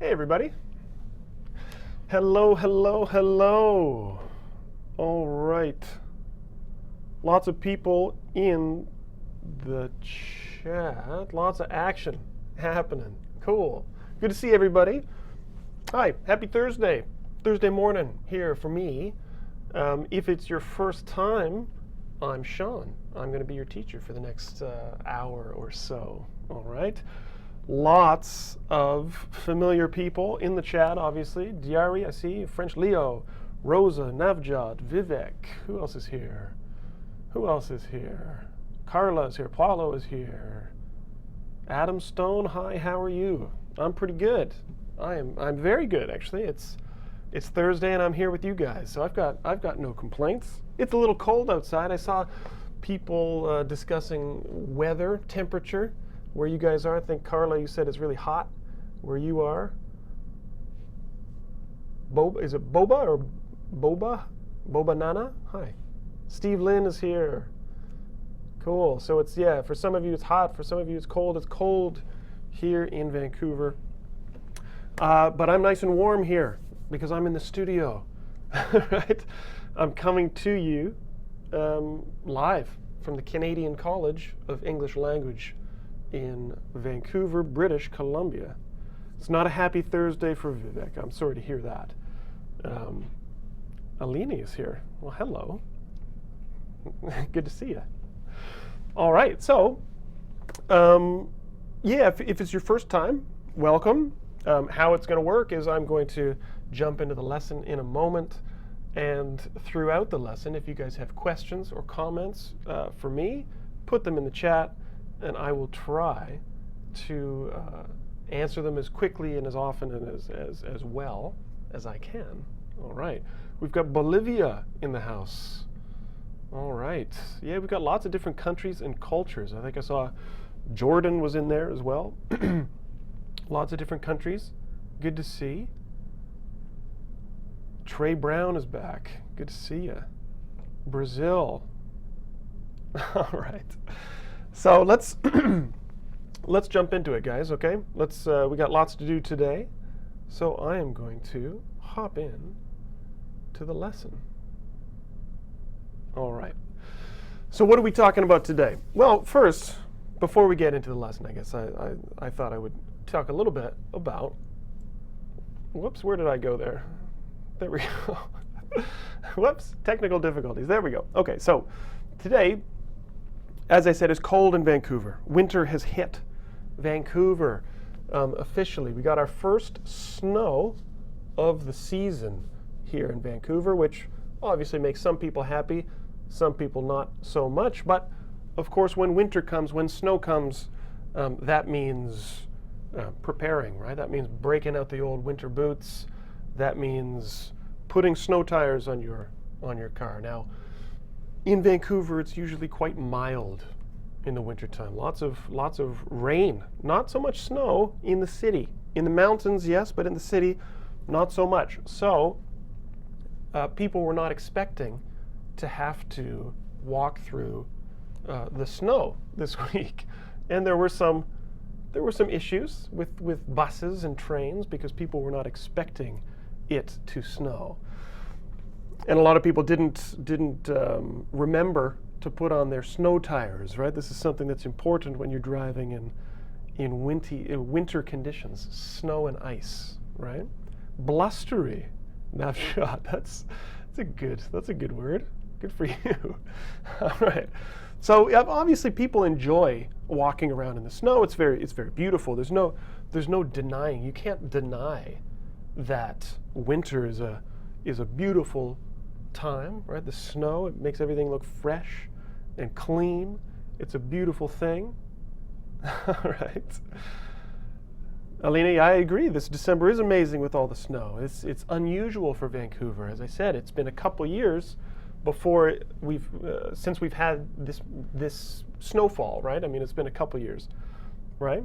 Hey everybody. Hello, hello, hello. All right. Lots of people in the chat. Lots of action happening. Cool. Good to see everybody. Hi, happy Thursday. Thursday morning here for me. If it's your first time, I'm Shaun. I'm going to be your teacher for the next hour or so. All right. Lots of familiar people in the chat, obviously. Diari, I see. French Leo, Rosa, Navjot, Vivek. Who else is here? Who else is here? Carla is here. Paulo is here. Adam Stone, hi, how are you? I'm pretty good. I'm very good, actually. It's Thursday and I'm here with you guys, so I've got no complaints. It's a little cold outside. I saw people discussing weather, temperature. Where you guys are. I think, Carla, you said it's really hot where you are. Is it Boba or Boba? Boba Nana? Hi. Steve Lynn is here. Cool. So it's, yeah, for some of you it's hot. For some of you it's cold. It's cold here in Vancouver. But I'm nice and warm here because I'm in the studio. Right? I'm coming to you live from the Canadian College of English Language in Vancouver, British Columbia. It's not a happy Thursday for Vivek. I'm sorry to hear that. Alini is here. Well, hello. Good to see you. All right, so yeah, if it's your first time, welcome. How it's going to work is I'm going to jump into the lesson in a moment, and throughout the lesson, if you guys have questions or comments for me, put them in the chat, and I will try to answer them as quickly and as often and as well as I can. All right. We've got Bolivia in the house. All right. Yeah, we've got lots of different countries and cultures. I think I saw Jordan was in there as well. Lots of different countries. Good to see. Trey Brown is back. Good to see you. Brazil. All right. So let's jump into it, guys. Okay, we got lots to do today, so I am going to hop in to the lesson. All right. So what are we talking about today? Well, first, before we get into the lesson, I guess I thought I would talk a little bit about. Whoops, where did I go there? There we go. Whoops, technical difficulties. There we go. Okay, so today, as I said, it's cold in Vancouver. Winter has hit Vancouver officially. We got our first snow of the season here in Vancouver, which obviously makes some people happy, some people not so much. But of course, when winter comes, when snow comes, that means preparing, right? That means breaking out the old winter boots. That means putting snow tires on your car. Now, in Vancouver, it's usually quite mild in the wintertime. Lots of rain. Not so much snow in the city. In the mountains, yes, but in the city, not so much. So people were not expecting to have to walk through the snow this week. And there were some issues with buses and trains because people were not expecting it to snow. And a lot of people didn't remember to put on their snow tires, right? This is something that's important when you're driving in winter conditions, snow and ice, right? Blustery, Navshot. That's a good word. Good for you. All right. So obviously people enjoy walking around in the snow. It's very beautiful. There's no denying. You can't deny that winter is a beautiful time, right? The snow, it makes everything look fresh and clean. It's a beautiful thing. All right. Alina, I agree. This December is amazing with all the snow. It's unusual for Vancouver. As I said, it's been a couple years before since we've had this snowfall, right? I mean, it's been a couple years, right?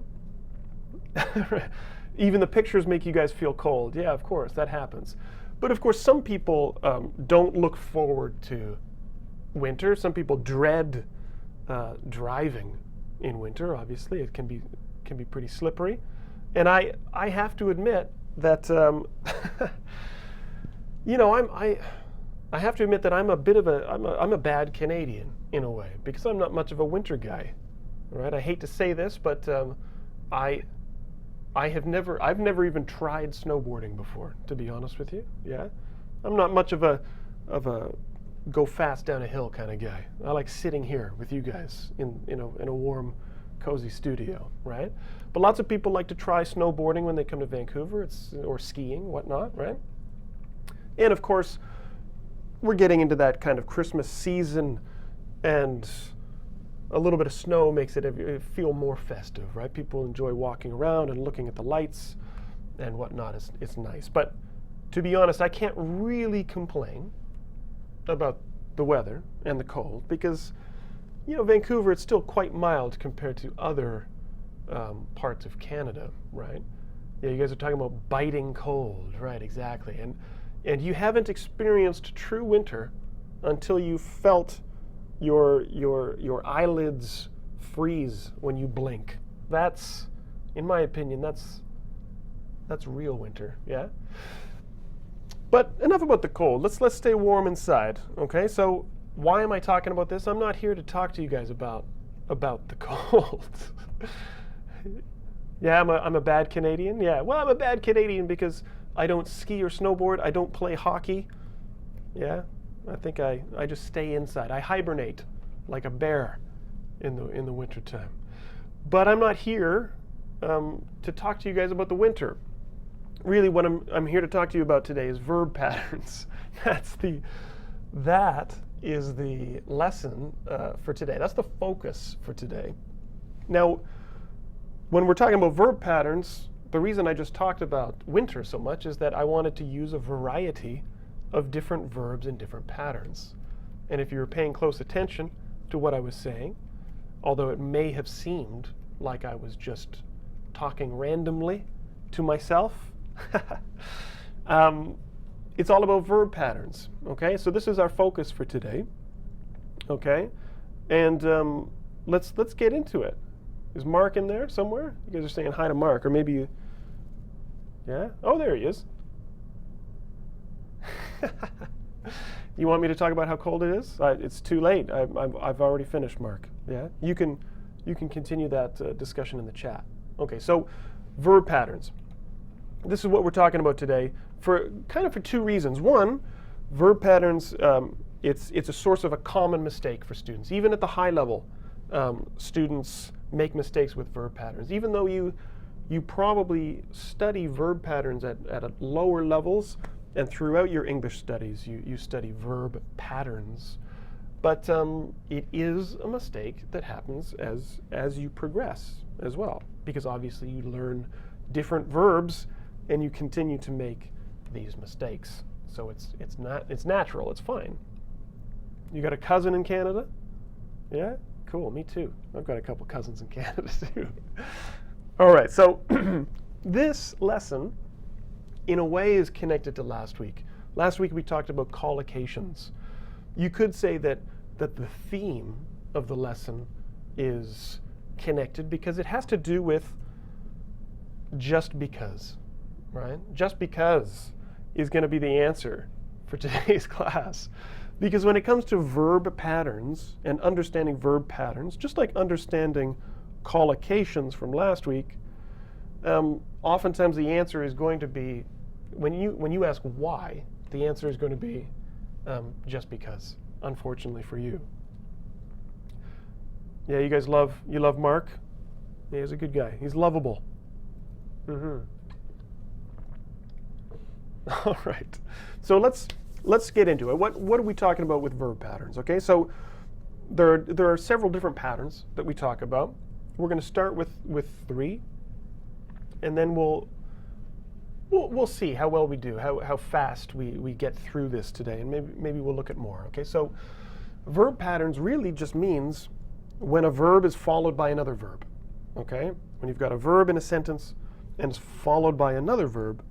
Even the pictures make you guys feel cold. Yeah, of course, that happens. But of course, some people don't look forward to winter. Some people dread driving in winter. Obviously, it can be pretty slippery. And I have to admit, that you know, I have to admit that I'm a bit of I'm a bad Canadian in a way because I'm not much of a winter guy, right? I hate to say this, but I've never even tried snowboarding before, to be honest with you. Yeah, I'm not much of a go fast down a hill kind of guy. I like sitting here with you guys in a warm, cozy studio, right? But lots of people like to try snowboarding when they come to Vancouver, or skiing, whatnot, right? And of course, we're getting into that kind of Christmas season, and a little bit of snow makes it feel more festive, right? People enjoy walking around and looking at the lights and whatnot. It's nice. But to be honest, I can't really complain about the weather and the cold because, you know, Vancouver, it's still quite mild compared to other parts of Canada, right? Yeah, you guys are talking about biting cold, right? Exactly. And you haven't experienced true winter until you felt your eyelids freeze when you blink. That's, in my opinion, that's real winter, yeah? But enough about the cold. Let's stay warm inside, okay? So why am I talking about this? I'm not here to talk to you guys about the cold. Yeah, I'm a bad Canadian. Yeah, well, I'm a bad Canadian because I don't ski or snowboard. I don't play hockey. Yeah, I think I just stay inside. I hibernate like a bear in the wintertime. But I'm not here to talk to you guys about the winter. Really, what I'm here to talk to you about today is verb patterns. That is the lesson for today. That's the focus for today. Now, when we're talking about verb patterns, the reason I just talked about winter so much is that I wanted to use a variety of different verbs and different patterns. And if you were paying close attention to what I was saying, although it may have seemed like I was just talking randomly to myself, it's all about verb patterns, okay? So this is our focus for today, okay? And let's get into it. Is Mark in there somewhere? You guys are saying hi to Mark, or maybe you, yeah? Oh, there he is. You want me to talk about how cold it is? It's too late. I've already finished, Mark. Yeah, you can continue that discussion in the chat. Okay, so verb patterns. This is what we're talking about today for two reasons. One, verb patterns. It's a source of a common mistake for students. Even at the high level, students make mistakes with verb patterns. Even though you probably study verb patterns at lower levels. And throughout your English studies, you study verb patterns. But it is a mistake that happens as you progress as well. Because obviously you learn different verbs and you continue to make these mistakes. So it's natural, it's fine. You got a cousin in Canada? Yeah? Cool, me too. I've got a couple cousins in Canada too. All right, so this lesson in a way is connected to last week. Last week we talked about collocations. You could say that the theme of the lesson is connected because it has to do with just because, right? Just because is going to be the answer for today's class. Because when it comes to verb patterns and understanding verb patterns, just like understanding collocations from last week, oftentimes the answer is going to be, when you ask why, the answer is going to be just because, unfortunately for you. Yeah, you guys love Mark? Yeah, he's a good guy. He's lovable. Mm-hmm. All right. So let's get into it. What are we talking about with verb patterns? Okay, so there are several different patterns that we talk about. We're going to start with 3, and then we'll see how well we do, how fast we get through this today, and maybe we'll look at more. Okay, so verb patterns really just means when a verb is followed by another verb. Okay, when you've got a verb in a sentence and it's followed by another verb,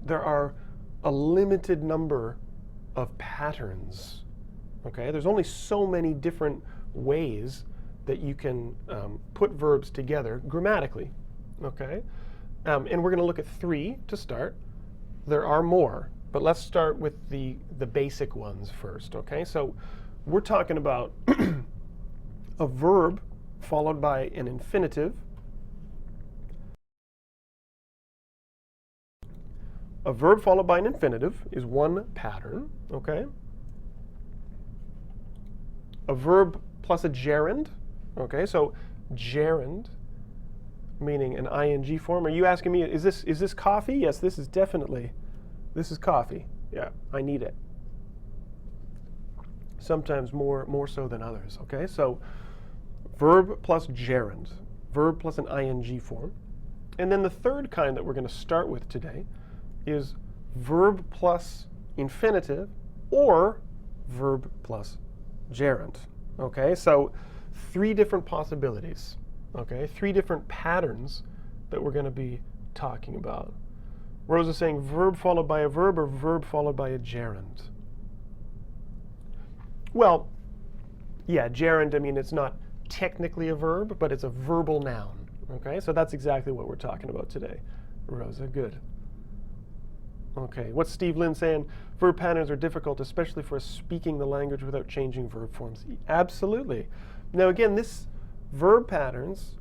there are a limited number of patterns. Okay, there's only so many different ways that you can put verbs together grammatically. Okay. And we're going to look at 3 to start. There are more, but let's start with the basic ones first, okay? So we're talking about a verb followed by an infinitive. A verb followed by an infinitive is one pattern, okay? A verb plus a gerund, okay? So gerund, meaning an ing form. Are you asking me, is this coffee? Yes, this is coffee. Yeah, I need it. Sometimes more so than others, okay? So verb plus gerund, verb plus an ing form. And then the third kind that we're going to start with today is verb plus infinitive or verb plus gerund, okay? So 3 different possibilities, okay? 3 different patterns that we're going to be talking about. Rose is saying verb followed by a verb or verb followed by a gerund. Well, yeah, gerund, I mean, it's not technically a verb, but it's a verbal noun, okay? So that's exactly what we're talking about today. Rosa, good. Okay, what's Steve Lynn saying? Verb patterns are difficult, especially for speaking the language without changing verb forms. Absolutely. Now again, this verb patterns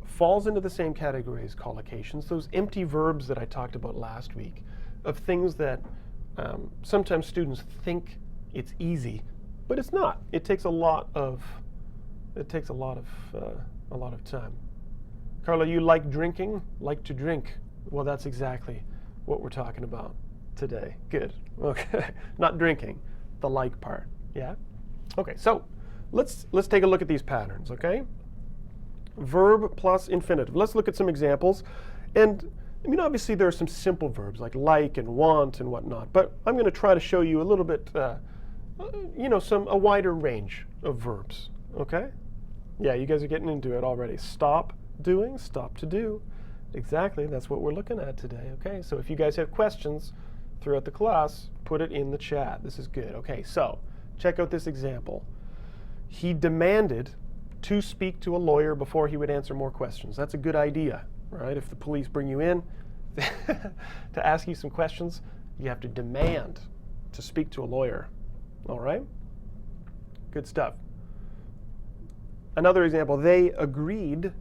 falls into the same category as collocations, those empty verbs that I talked about last week, of things that sometimes students think it's easy, but it's not. It takes a lot of time. Carla, you like drinking? Like to drink? Well, that's exactly what we're talking about today. Good. Okay. Not drinking, the like part. Yeah? Okay, so let's take a look at these patterns, okay? Verb plus infinitive. Let's look at some examples. And I mean, obviously there are some simple verbs like and want and whatnot, but I'm going to try to show you a little bit, a wider range of verbs, okay? Yeah, you guys are getting into it already. Stop doing, stop to do. Exactly, that's what we're looking at today, okay? So if you guys have questions throughout the class, put it in the chat. This is good. Okay, so check out this example. He demanded to speak to a lawyer before he would answer more questions. That's a good idea, right? If the police bring you in to ask you some questions, you have to demand to speak to a lawyer, all right? Good stuff. Another example, they agreed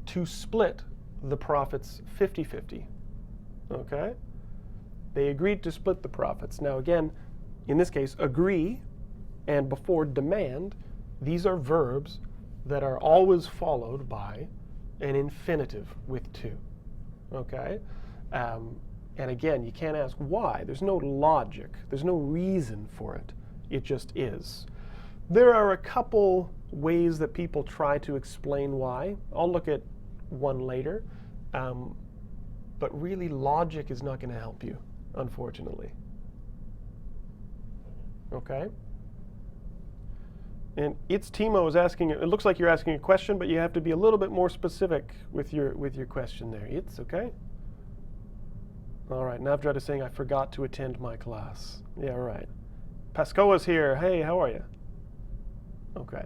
to split the profits 50-50, okay? They agreed to split the profits. Now again, in this case, agree and before demand, these are verbs that are always followed by an infinitive with to, okay? And again, you can't ask why. There's no logic. There's no reason for it. It just is. There are a couple ways that people try to explain why. I'll look at one later. But really, logic is not going to help you, unfortunately. Okay? And Timo is asking, it looks like you're asking a question, but you have to be a little bit more specific with your question there. It's okay? All right, Navjot is saying, I forgot to attend my class. Yeah, right. Pascoa's here. Hey, how are you? Okay.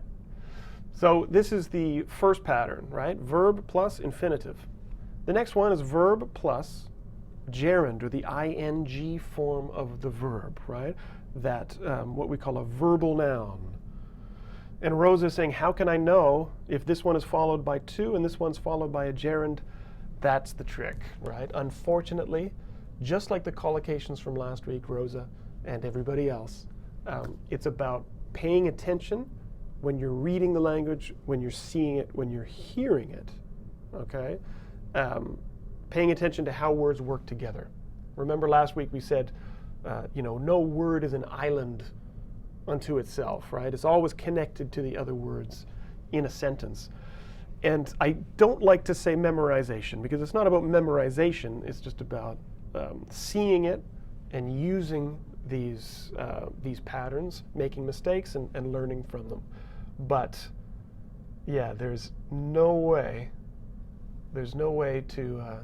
So this is the first pattern, right? Verb plus infinitive. The next one is verb plus gerund, or the ing form of the verb, right? That, what we call a verbal noun. And Rosa is saying, how can I know if this one is followed by to and this one's followed by a gerund? That's the trick, right? Unfortunately, just like the collocations from last week, Rosa and everybody else, it's about paying attention when you're reading the language, when you're seeing it, when you're hearing it, okay? Paying attention to how words work together. Remember last week we said, no word is an island unto itself, right? It's always connected to the other words in a sentence. And I don't like to say memorization, because it's not about memorization. It's just about seeing it and using these patterns, making mistakes, and learning from them. But yeah, there's no way to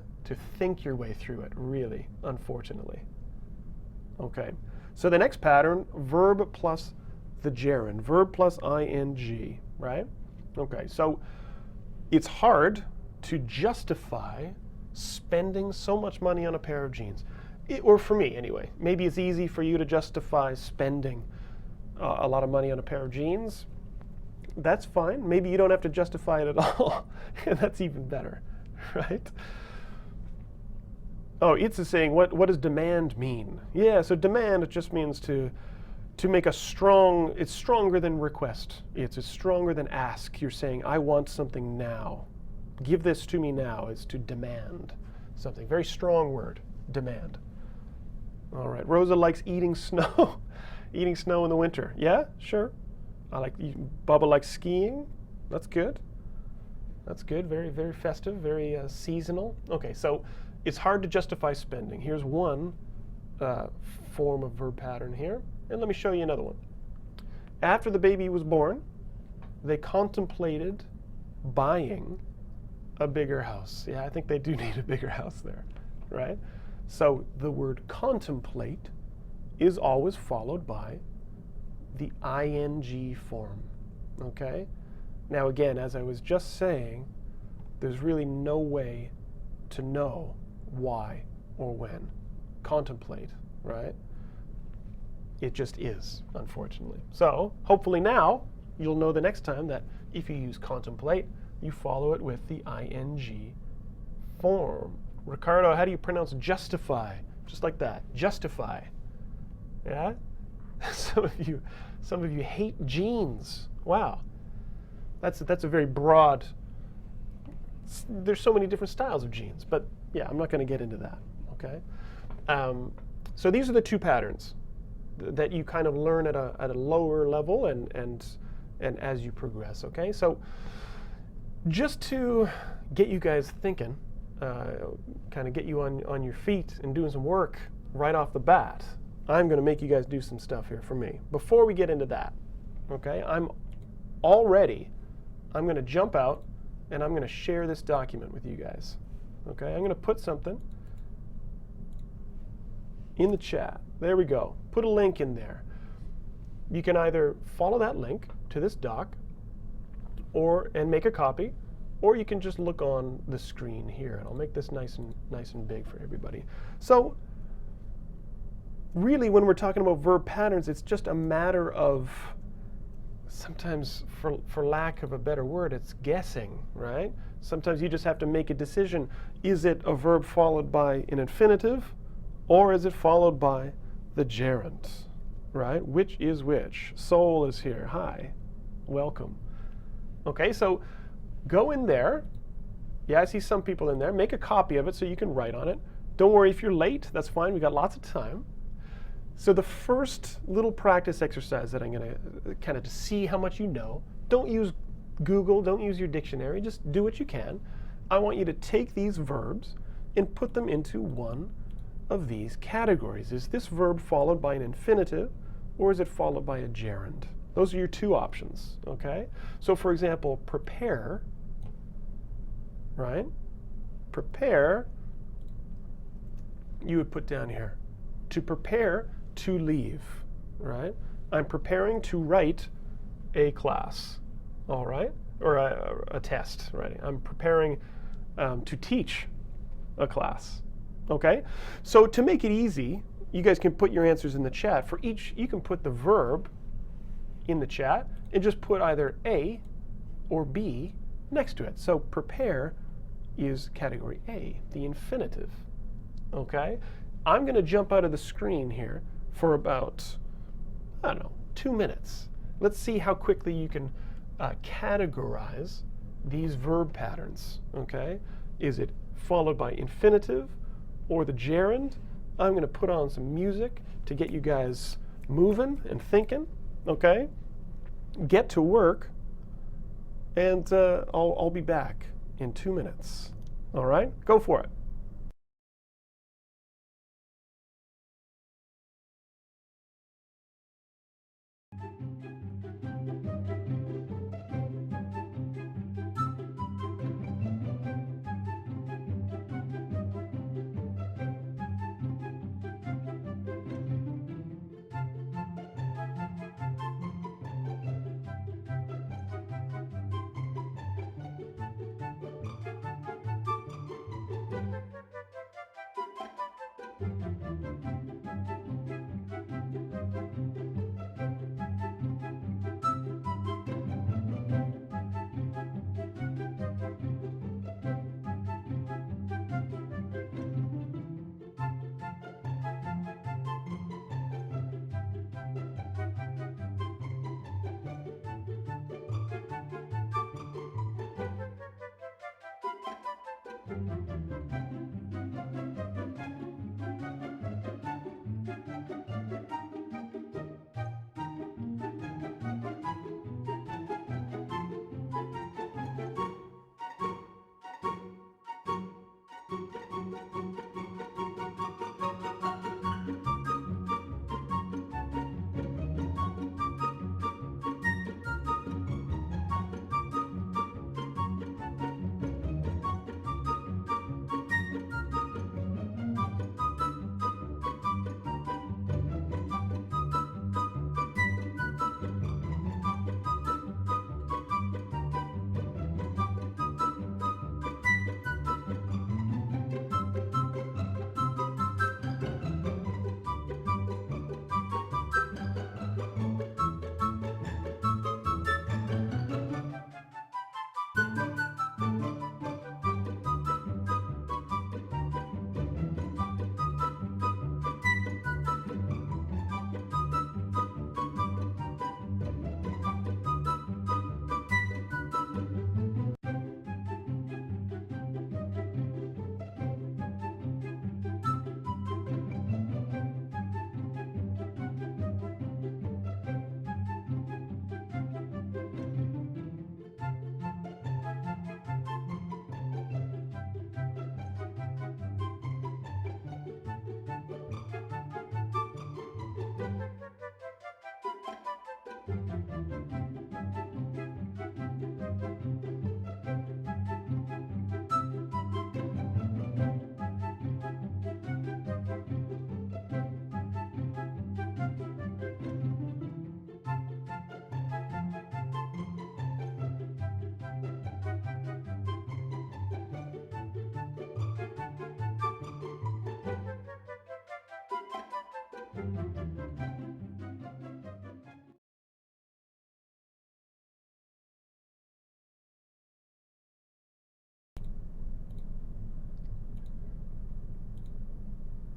think your way through it, really, unfortunately. Okay, so the next pattern, verb plus the gerund, verb plus ing, right? Okay, so it's hard to justify spending so much money on a pair of jeans. Or for me anyway. Maybe it's easy for you to justify spending a lot of money on a pair of jeans. That's fine. Maybe you don't have to justify it at all. And that's even better, right? Oh, it's saying, what does demand mean? Yeah, so demand, it just means to make a strong, it's stronger than request. It's stronger than ask. You're saying, I want something now. Give this to me now is to demand something. Very strong word, demand. All right, Rosa likes eating snow. Eating snow in the winter. Yeah, sure. Bubba likes skiing. That's good. That's good. Very, very festive, very seasonal. Okay, so it's hard to justify spending. Here's one form of verb pattern here. And let me show you another one. After the baby was born, they contemplated buying a bigger house. Yeah, I think they do need a bigger house there, right? So the word contemplate is always followed by the ing form, okay? Now again, as I was just saying, there's really no way to know why or when. Contemplate, right? It just is, unfortunately. So hopefully now you'll know the next time that if you use contemplate, you follow it with the ing form. Ricardo, how do you pronounce justify? Just like that, justify. Yeah? Some of you hate jeans. Wow. That's a very broad, there's so many different styles of jeans, but yeah, I'm not going to get into that, okay? So these are the two patterns that you kind of learn at a lower level and as you progress, okay? So just to get you guys thinking, kind of get you on your feet and doing some work right off the bat, I'm going to make you guys do some stuff here for me. Before we get into that, okay, I'm going to jump out and I'm going to share this document with you guys. Okay, I'm going to put something in the chat. There we go. Put a link in there. You can either follow that link to this doc and make a copy, or you can just look on the screen here, and I'll make this nice and big for everybody. So really, when we're talking about verb patterns, it's just a matter of, sometimes for lack of a better word, it's guessing, right? Sometimes you just have to make a decision. Is it a verb followed by an infinitive, or is it followed by the gerund, right? Which is which? Soul is here. Hi. Welcome. Okay, so go in there. Yeah, I see some people in there. Make a copy of it so you can write on it. Don't worry if you're late. That's fine. We got lots of time. So the first little practice exercise that I'm going to kind of to see how much you know, don't use Google, don't use your dictionary, just do what you can. I want you to take these verbs and put them into one of these categories. Is this verb followed by an infinitive, or is it followed by a gerund? Those are your two options, okay? So for example, prepare, right? Prepare, you would put down here, to prepare to leave, right? I'm preparing to write a class, all right? Or a test, right? I'm preparing to teach a class, okay? So to make it easy, you guys can put your answers in the chat. For each, you can put the verb in the chat and just put either A or B next to it. So prepare is category A, the infinitive, okay? I'm going to jump out of the screen here for about, I don't know, 2 minutes. Let's see how quickly you can categorize these verb patterns, okay? Is it followed by infinitive or the gerund? I'm going to put on some music to get you guys moving and thinking, okay? Get to work, and I'll be back in 2 minutes. All right? Go for it.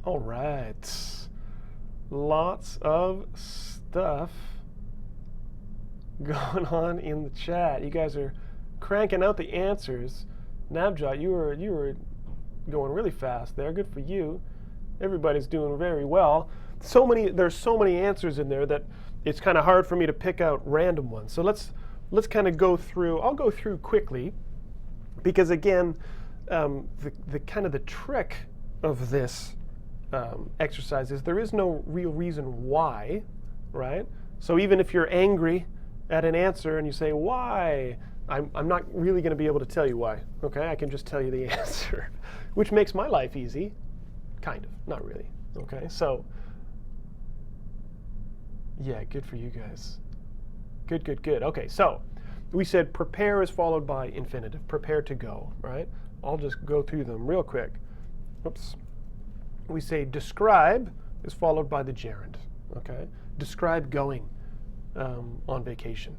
All right. Lots of stuff going on in the chat. You guys are cranking out the answers. Nabjot, you were going really fast there. Good for you. Everybody's doing very well. There's so many answers in there that it's kind of hard for me to pick out random ones. So let's kind of go through. I'll go through quickly because again, the kind of the trick of this exercise is there is no real reason why, right? So even if you're angry at an answer and you say why, I'm not really going to be able to tell you why. Okay, I can just tell you the answer, which makes my life easy, kind of, not really. Okay, so yeah, good for you guys. Good, good, good. Okay, so we said prepare is followed by infinitive. Prepare to go, right? I'll just go through them real quick. Oops. We say describe is followed by the gerund. Okay, describe going on vacation.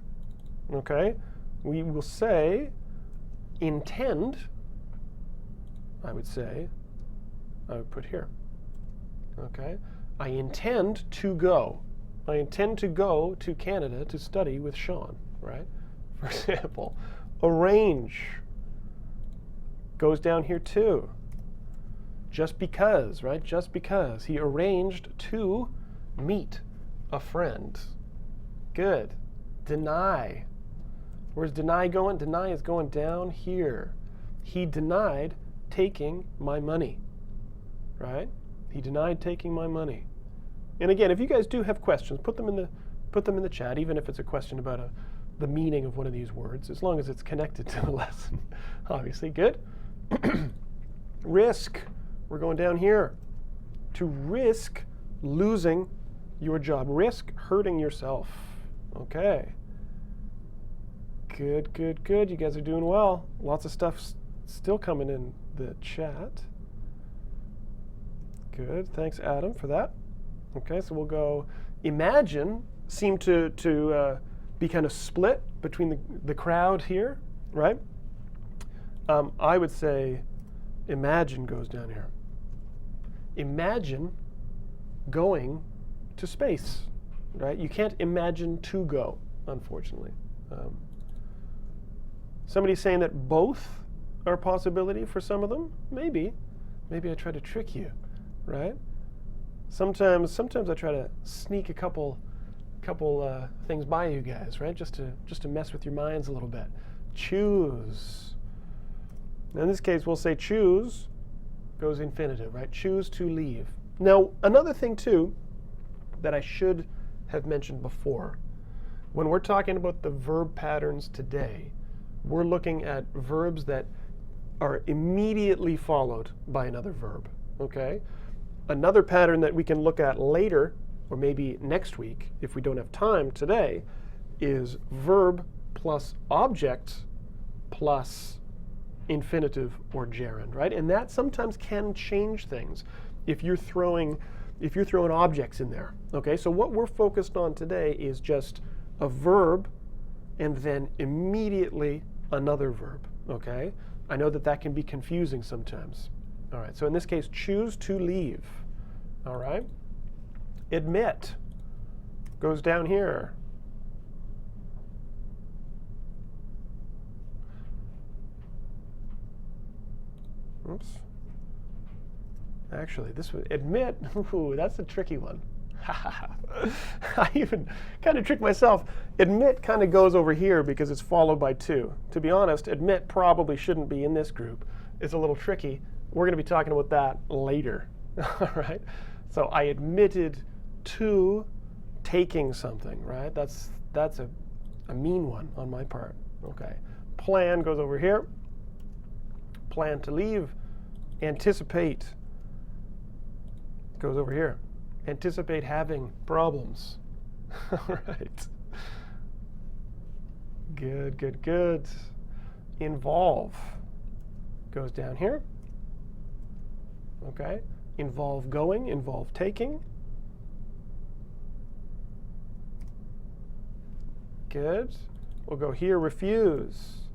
Okay, we will say intend. I would put here. Okay, I intend to go. I intend to go to Canada to study with Shaun, right? For example, arrange goes down here too. Just because, right? Just because. He arranged to meet a friend. Good. Deny. Where's deny going? Deny is going down here. He denied taking my money, right? He denied taking my money. And again, if you guys do have questions, put them in the chat, even if it's a question about the meaning of one of these words, as long as it's connected to the lesson. Obviously, good. Risk. We're going down here. To risk losing your job. Risk hurting yourself. Okay. Good, good, good. You guys are doing well. Lots of stuff still coming in the chat. Good. Thanks, Adam, for that. Okay, so we'll go imagine seem to be kind of split between the crowd here, right? I would say imagine goes down here. Imagine going to space, right? You can't imagine to go, unfortunately. Somebody's saying that both are a possibility for some of them. Maybe I try to trick you, right? Sometimes I try to sneak a couple things by you guys, right? Just to mess with your minds a little bit. Choose. In this case, we'll say choose goes infinitive, right? Choose to leave. Now, another thing too that I should have mentioned before, when we're talking about the verb patterns today, we're looking at verbs that are immediately followed by another verb, okay? Another pattern that we can look at later, or maybe next week, if we don't have time today, is verb plus object plus infinitive or gerund, right? And that sometimes can change things if you're throwing objects in there, okay? So what we're focused on today is just a verb and then immediately another verb, okay? I know that can be confusing sometimes. All right, so in this case, choose to leave, all right? Admit goes down here. Oops. Actually, this was admit. Ooh, that's a tricky one. I even kind of tricked myself. Admit kind of goes over here because it's followed by to. To be honest, admit probably shouldn't be in this group. It's a little tricky. We're going to be talking about that later. All right. So I admitted to taking something, right? That's a mean one on my part. Okay. Plan goes over here. Plan to leave. Anticipate goes over here. Anticipate having problems. All right. Good, good, good. Involve goes down here. Okay. Involve going, involve taking. Good. We'll go here, refuse.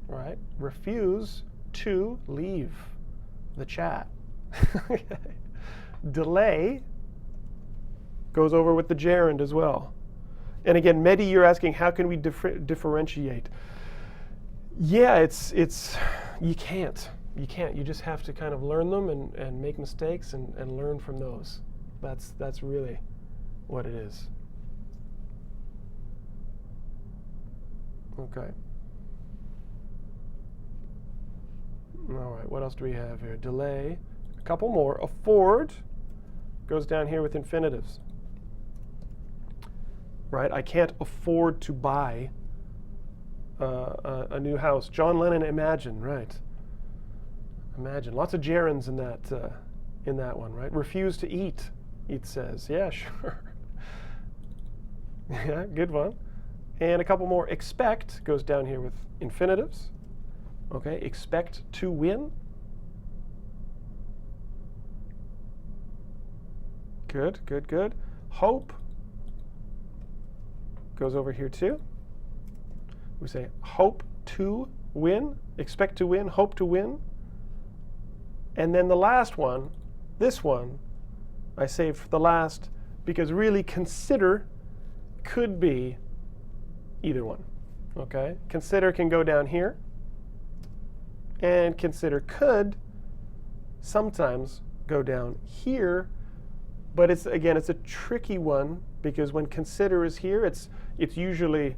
All right. Refuse to leave the chat. Okay. Delay goes over with the gerund as well. And again, Mehdi, you're asking how can we differentiate? Yeah, it's you can't. You just have to kind of learn them and make mistakes and learn from those. That's really what it is. Okay. All right, what else do we have here? Delay. A couple more. Afford goes down here with infinitives. Right? I can't afford to buy a new house. John Lennon, imagine, right? Imagine. Lots of gerunds in that one, right? Refuse to eat, it says. Yeah, sure. Yeah, good one. And a couple more. Expect goes down here with infinitives. Okay, expect to win. Good, good, good. Hope goes over here too. We say hope to win, expect to win, hope to win. And then the last one, this one, I saved for the last because really consider could be either one. Okay, consider can go down here. And consider could sometimes go down here, but it's a tricky one because when consider is here, it's usually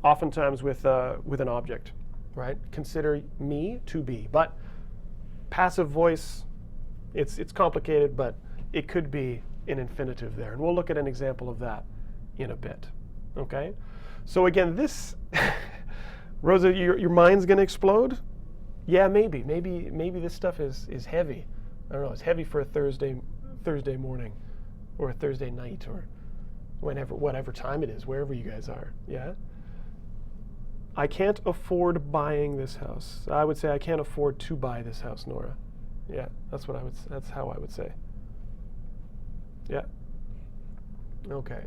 oftentimes with an object, right? Consider me to be, but passive voice, it's complicated, but it could be an infinitive there, and we'll look at an example of that in a bit. Okay, so again, this Rosa, your mind's going to explode. Yeah, maybe this stuff is heavy. I don't know. It's heavy for a Thursday morning, or a Thursday night, or whatever time it is, wherever you guys are. Yeah. I can't afford buying this house. I would say I can't afford to buy this house, Nora. Yeah, that's what I would. That's how I would say. Yeah. Okay.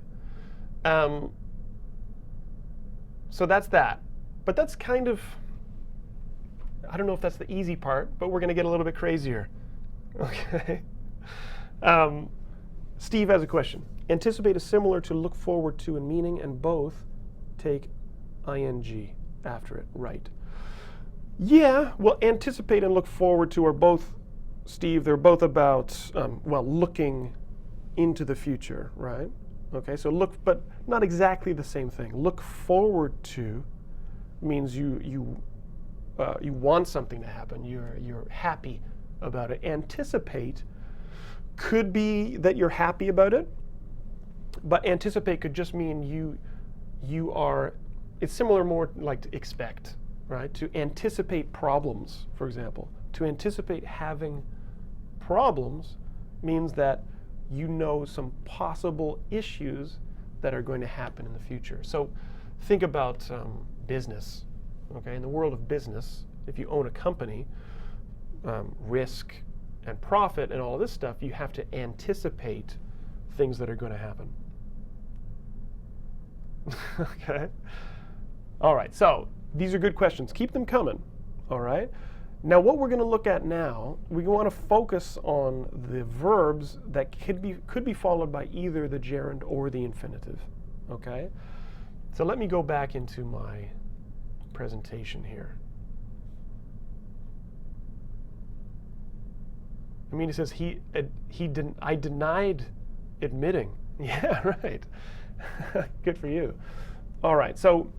So that's that. But that's kind of, I don't know if that's the easy part, but we're going to get a little bit crazier. Okay. Steve has a question. Anticipate is similar to look forward to in meaning, and both take ing after it, right? Yeah, well, anticipate and look forward to are both, Steve, they're both about, well, looking into the future, right? Okay, so look, but not exactly the same thing. Look forward to means you want something to happen. You're happy about it. Anticipate could be that you're happy about it, but anticipate could just mean you are. It's similar, more like to expect, right? To anticipate problems, for example. To anticipate having problems means that you know some possible issues that are going to happen in the future. So think about business. Okay, in the world of business, if you own a company, risk and profit and all this stuff, you have to anticipate things that are going to happen. Okay. All right, so these are good questions. Keep them coming. All right. Now, what we're going to look at now, we want to focus on the verbs that could be followed by either the gerund or the infinitive. Okay. So let me go back into my presentation here. I mean, it says I denied admitting. Yeah, right. Good for you. All right, so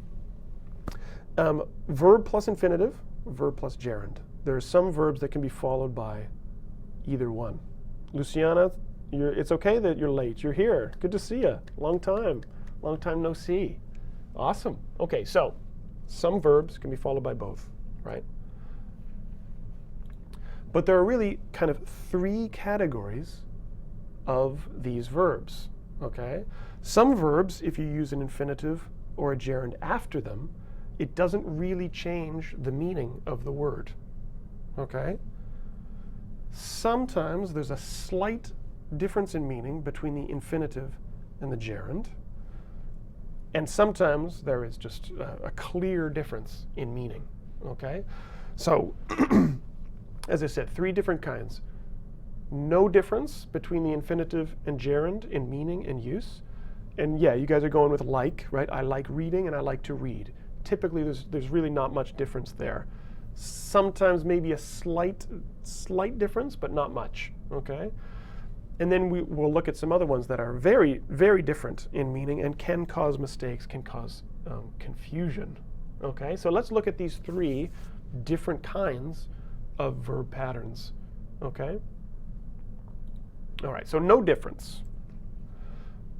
verb plus infinitive, verb plus gerund. There are some verbs that can be followed by either one. Luciana, it's okay that you're late. You're here. Good to see you. Long time no see. Awesome. Okay, so some verbs can be followed by both, right? But there are really kind of three categories of these verbs, okay? Some verbs, if you use an infinitive or a gerund after them, it doesn't really change the meaning of the word, okay? Sometimes there's a slight difference in meaning between the infinitive and the gerund, and sometimes there is just a clear difference in meaning, okay? So, as I said, three different kinds. No difference between the infinitive and gerund in meaning and use. And yeah, you guys are going with like, right? I like reading and I like to read. Typically, there's really not much difference there. Sometimes maybe a slight difference, but not much, okay? And then we'll look at some other ones that are very, very different in meaning and can cause mistakes, can cause confusion, okay? So let's look at these three different kinds of verb patterns, okay? All right, so no difference.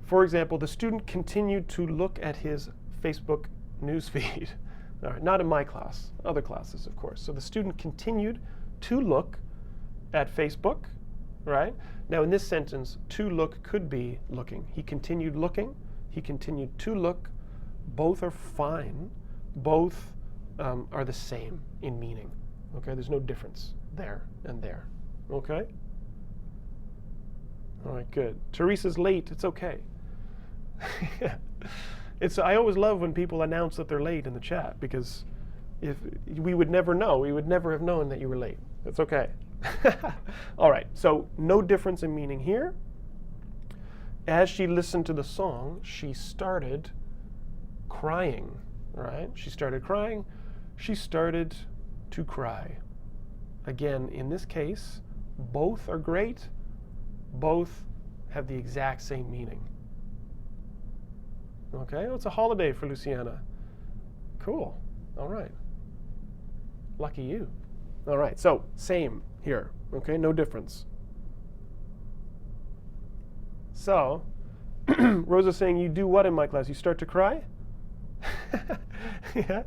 For example, the student continued to look at his Facebook newsfeed. All right, not in my class, other classes, of course. So the student continued to look at Facebook, right? Now in this sentence, to look could be looking. He continued looking, he continued to look. Both are fine. Both are the same in meaning. Okay, there's no difference there and there. Okay? All right, good. Teresa's late. It's okay. Yeah. I always love when people announce that they're late in the chat, because if we would never know, we would never have known that you were late. It's okay. All right, so no difference in meaning here. As she listened to the song, she started crying, right? She started crying. She started to cry. Again, in this case, both are great. Both have the exact same meaning. Okay, well, it's a holiday for Luciana. Cool. All right. Lucky you. All right, so same here. Okay, no difference. So, Rosa's saying, you do what in my class? You start to cry? Yeah.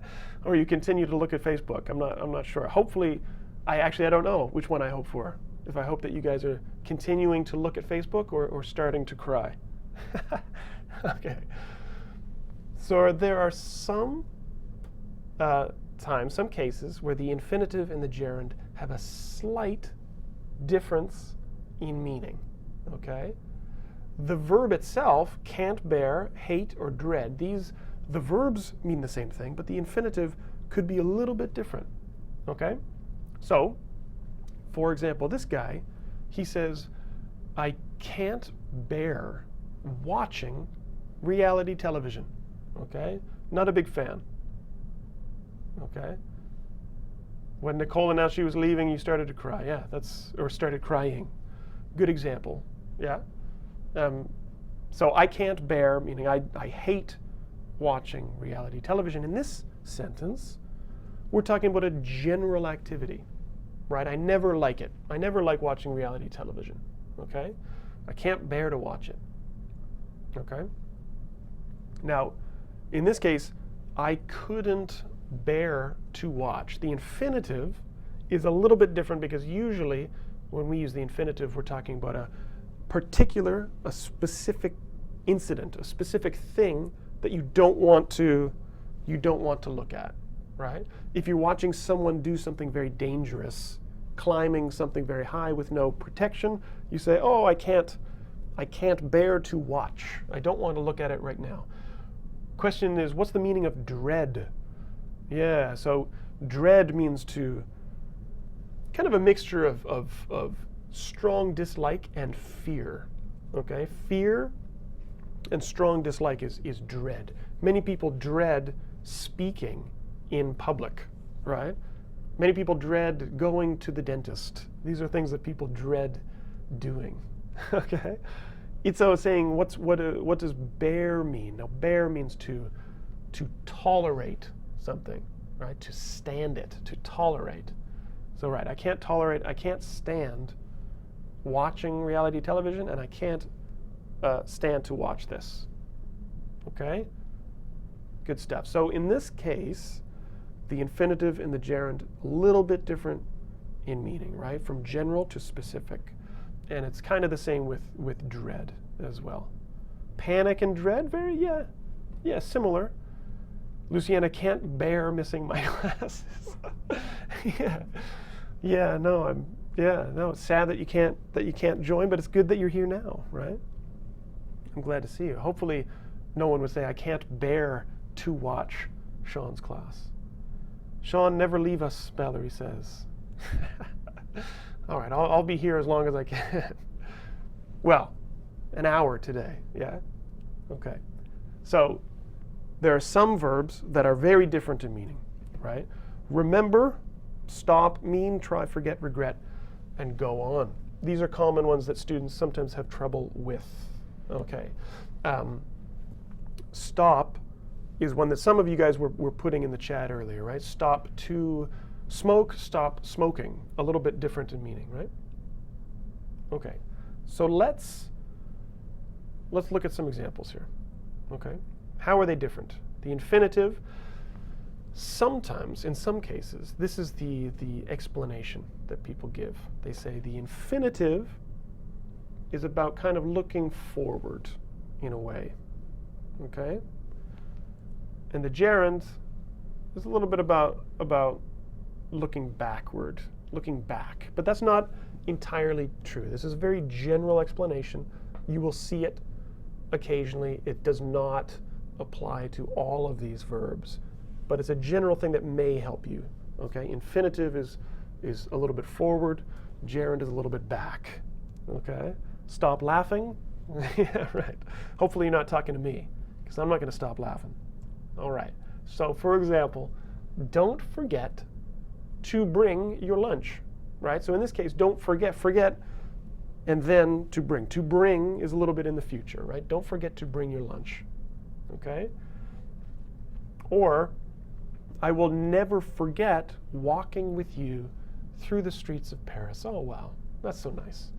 Or you continue to look at Facebook. I'm not sure. Hopefully, I don't know which one I hope for. If I hope that you guys are continuing to look at Facebook or starting to cry. Okay. So there are some times, some cases, where the infinitive and the gerund have a slight difference in meaning, okay? The verb itself, can't bear, hate, or dread, the verbs mean the same thing, but the infinitive could be a little bit different, okay? So, for example, this guy, he says, I can't bear watching reality television, okay? Not a big fan, okay? When Nicole announced she was leaving, you started to cry, yeah, or started crying. Good example, yeah? So I can't bear, meaning I hate watching reality television. In this sentence, we're talking about a general activity, right? I never like it. I never like watching reality television, okay? I can't bear to watch it, okay? Now, in this case, I couldn't bear to watch. The infinitive is a little bit different because usually when we use the infinitive, we're talking about a specific incident, a specific thing that you don't want to look at, right? If you're watching someone do something very dangerous, climbing something very high with no protection, you say, oh, I can't bear to watch. I don't want to look at it right now. Question is, what's the meaning of dread? Yeah, so dread means to kind of a mixture of strong dislike and fear, okay? Fear and strong dislike is dread. Many people dread speaking in public, right? Many people dread going to the dentist. These are things that people dread doing, okay? It's saying, what does bear mean? Now, bear means to tolerate something, right? To stand it, to tolerate. So, right, I can't stand watching reality television, and I can't stand to watch this. Okay? Good stuff. So in this case, the infinitive and the gerund, a little bit different in meaning, right? From general to specific. And it's kind of the same with dread as well. Panic and dread, yeah, similar. Luciana can't bear missing my classes. No, it's sad that you can't join, but it's good that you're here now, right? I'm glad to see you. Hopefully no one would say, I can't bear to watch Shaun's class. Shaun, never leave us, Valerie says. All right, I'll be here as long as I can. Well, an hour today, yeah? Okay. So there are some verbs that are very different in meaning, right? Remember, stop, mean, try, forget, regret, and go on. These are common ones that students sometimes have trouble with. Okay. Stop is one that some of you guys were putting in the chat earlier, right? Stop to smoke, stop smoking. A little bit different in meaning, right? Okay. So let's look at some examples here. Okay. How are they different? The infinitive, sometimes, in some cases, this is the explanation that people give. They say the infinitive is about kind of looking forward in a way, okay? And the gerund is a little bit about looking backward, looking back. But that's not entirely true. This is a very general explanation. You will see it occasionally. It does not apply to all of these verbs, but it's a general thing that may help you, okay? Infinitive is a little bit forward. Gerund is a little bit back, okay? Stop laughing. Yeah, right. Hopefully you're not talking to me, because I'm not going to stop laughing. All right. So, for example, don't forget to bring your lunch, right? So in this case, don't forget, and then to bring. To bring is a little bit in the future, right? Don't forget to bring your lunch, okay? Or, I will never forget walking with you through the streets of Paris. Oh, wow. That's so nice.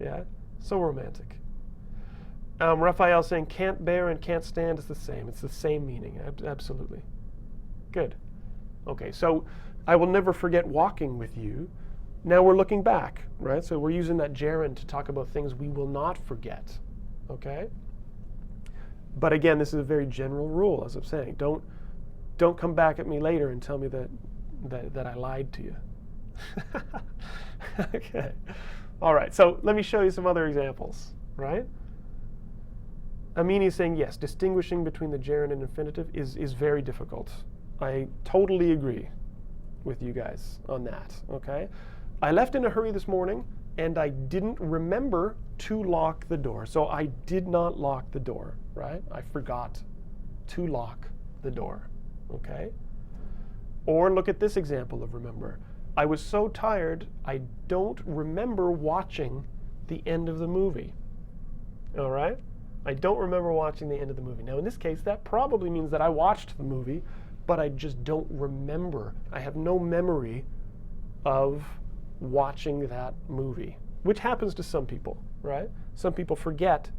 Yeah? So romantic. Raphael saying can't bear and can't stand is the same. It's the same meaning. Absolutely. Good. Okay, so I will never forget walking with you. Now we're looking back, right? So we're using that gerund to talk about things we will not forget. Okay? But again, this is a very general rule, as I'm saying. Don't come back at me later and tell me that I lied to you. Okay. All right, so let me show you some other examples, right? Amini is saying, yes, distinguishing between the gerund and infinitive is very difficult. I totally agree with you guys on that, okay? I left in a hurry this morning, and I didn't remember to lock the door. So I did not lock the door, right? I forgot to lock the door, okay? Or look at this example of remember. I was so tired, I don't remember watching the end of the movie, all right? I don't remember watching the end of the movie. Now, in this case, that probably means that I watched the movie, but I just don't remember. I have no memory of watching that movie, which happens to some people, right? Some people forget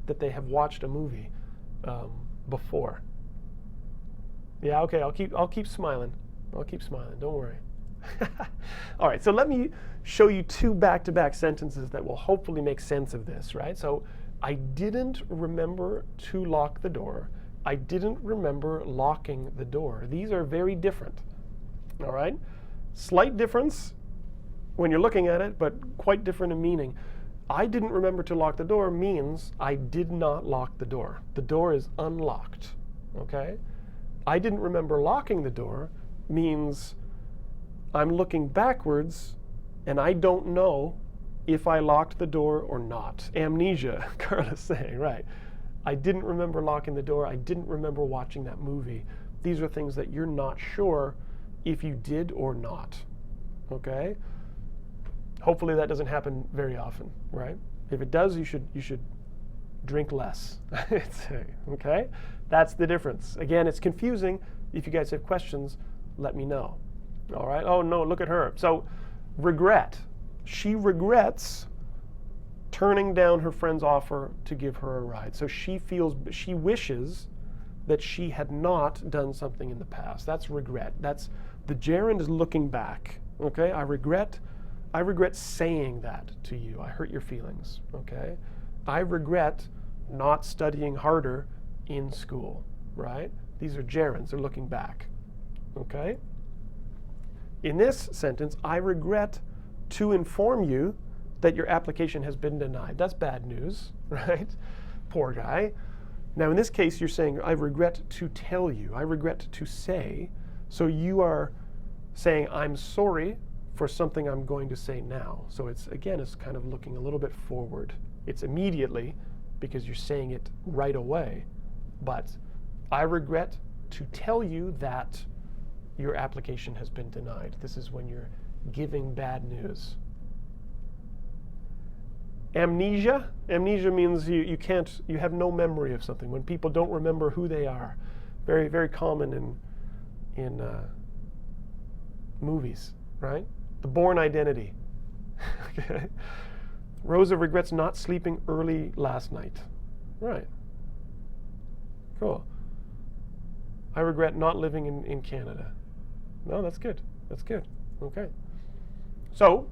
that they have watched a movie before. Yeah, okay, I'll keep smiling. I'll keep smiling, don't worry. All right, so let me show you two back-to-back sentences that will hopefully make sense of this, right? So I didn't remember to lock the door. I didn't remember locking the door. These are very different, all right? Slight difference when you're looking at it, but quite different in meaning. I didn't remember to lock the door means I did not lock the door. The door is unlocked, okay? I didn't remember locking the door means I'm looking backwards and I don't know if I locked the door or not. Amnesia, Carla's saying, right. I didn't remember locking the door. I didn't remember watching that movie. These are things that you're not sure if you did or not, okay? Hopefully that doesn't happen very often, right? If it does, you should drink less, okay? That's the difference. Again, it's confusing. If you guys have questions, let me know. All right? Oh, no, look at her. So, regret. She regrets turning down her friend's offer to give her a ride. So she wishes that she had not done something in the past. That's regret. That's the gerund is looking back. Okay? I regret saying that to you. I hurt your feelings. Okay? I regret not studying harder in school. Right? These are gerunds. They're looking back. Okay? In this sentence, I regret to inform you that your application has been denied. That's bad news, right? Poor guy. Now, in this case, you're saying, I regret to tell you. I regret to say. So you are saying, I'm sorry for something I'm going to say now. So it's kind of looking a little bit forward. It's immediately because you're saying it right away. But I regret to tell you that your application has been denied. This is when you're giving bad news. Amnesia. Amnesia means you have no memory of something. When people don't remember who they are. Very, very common in movies, right? The Bourne Identity. Okay. Rosa regrets not sleeping early last night. Right. Cool. I regret not living in Canada. No, that's good. That's good. Okay. So,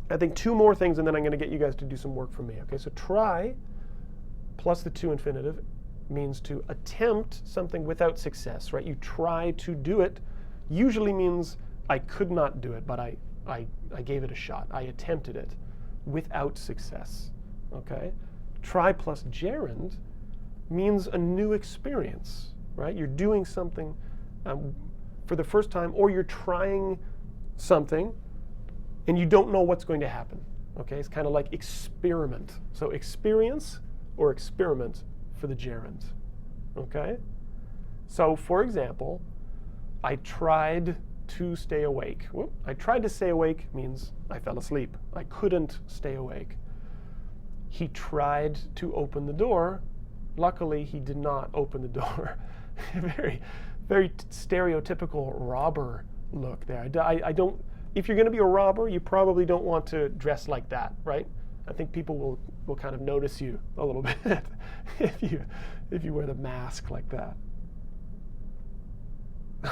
I think two more things, and then I'm going to get you guys to do some work for me. Okay, so try plus the to infinitive means to attempt something without success, right? You try to do it usually means I could not do it, but I gave it a shot. I attempted it without success. Okay? Try plus gerund means a new experience, right? You're doing something for the first time, or you're trying something and you don't know what's going to happen. Okay, it's kind of like experiment. So experience or experiment for the gerund. Okay? So for example, I tried to stay awake. Whoop. I tried to stay awake means I fell asleep. I couldn't stay awake. He tried to open the door. Luckily, he did not open the door. Very, very stereotypical robber look there. I don't. If you're going to be a robber, you probably don't want to dress like that, right? I think people will kind of notice you a little bit if you wear the mask like that.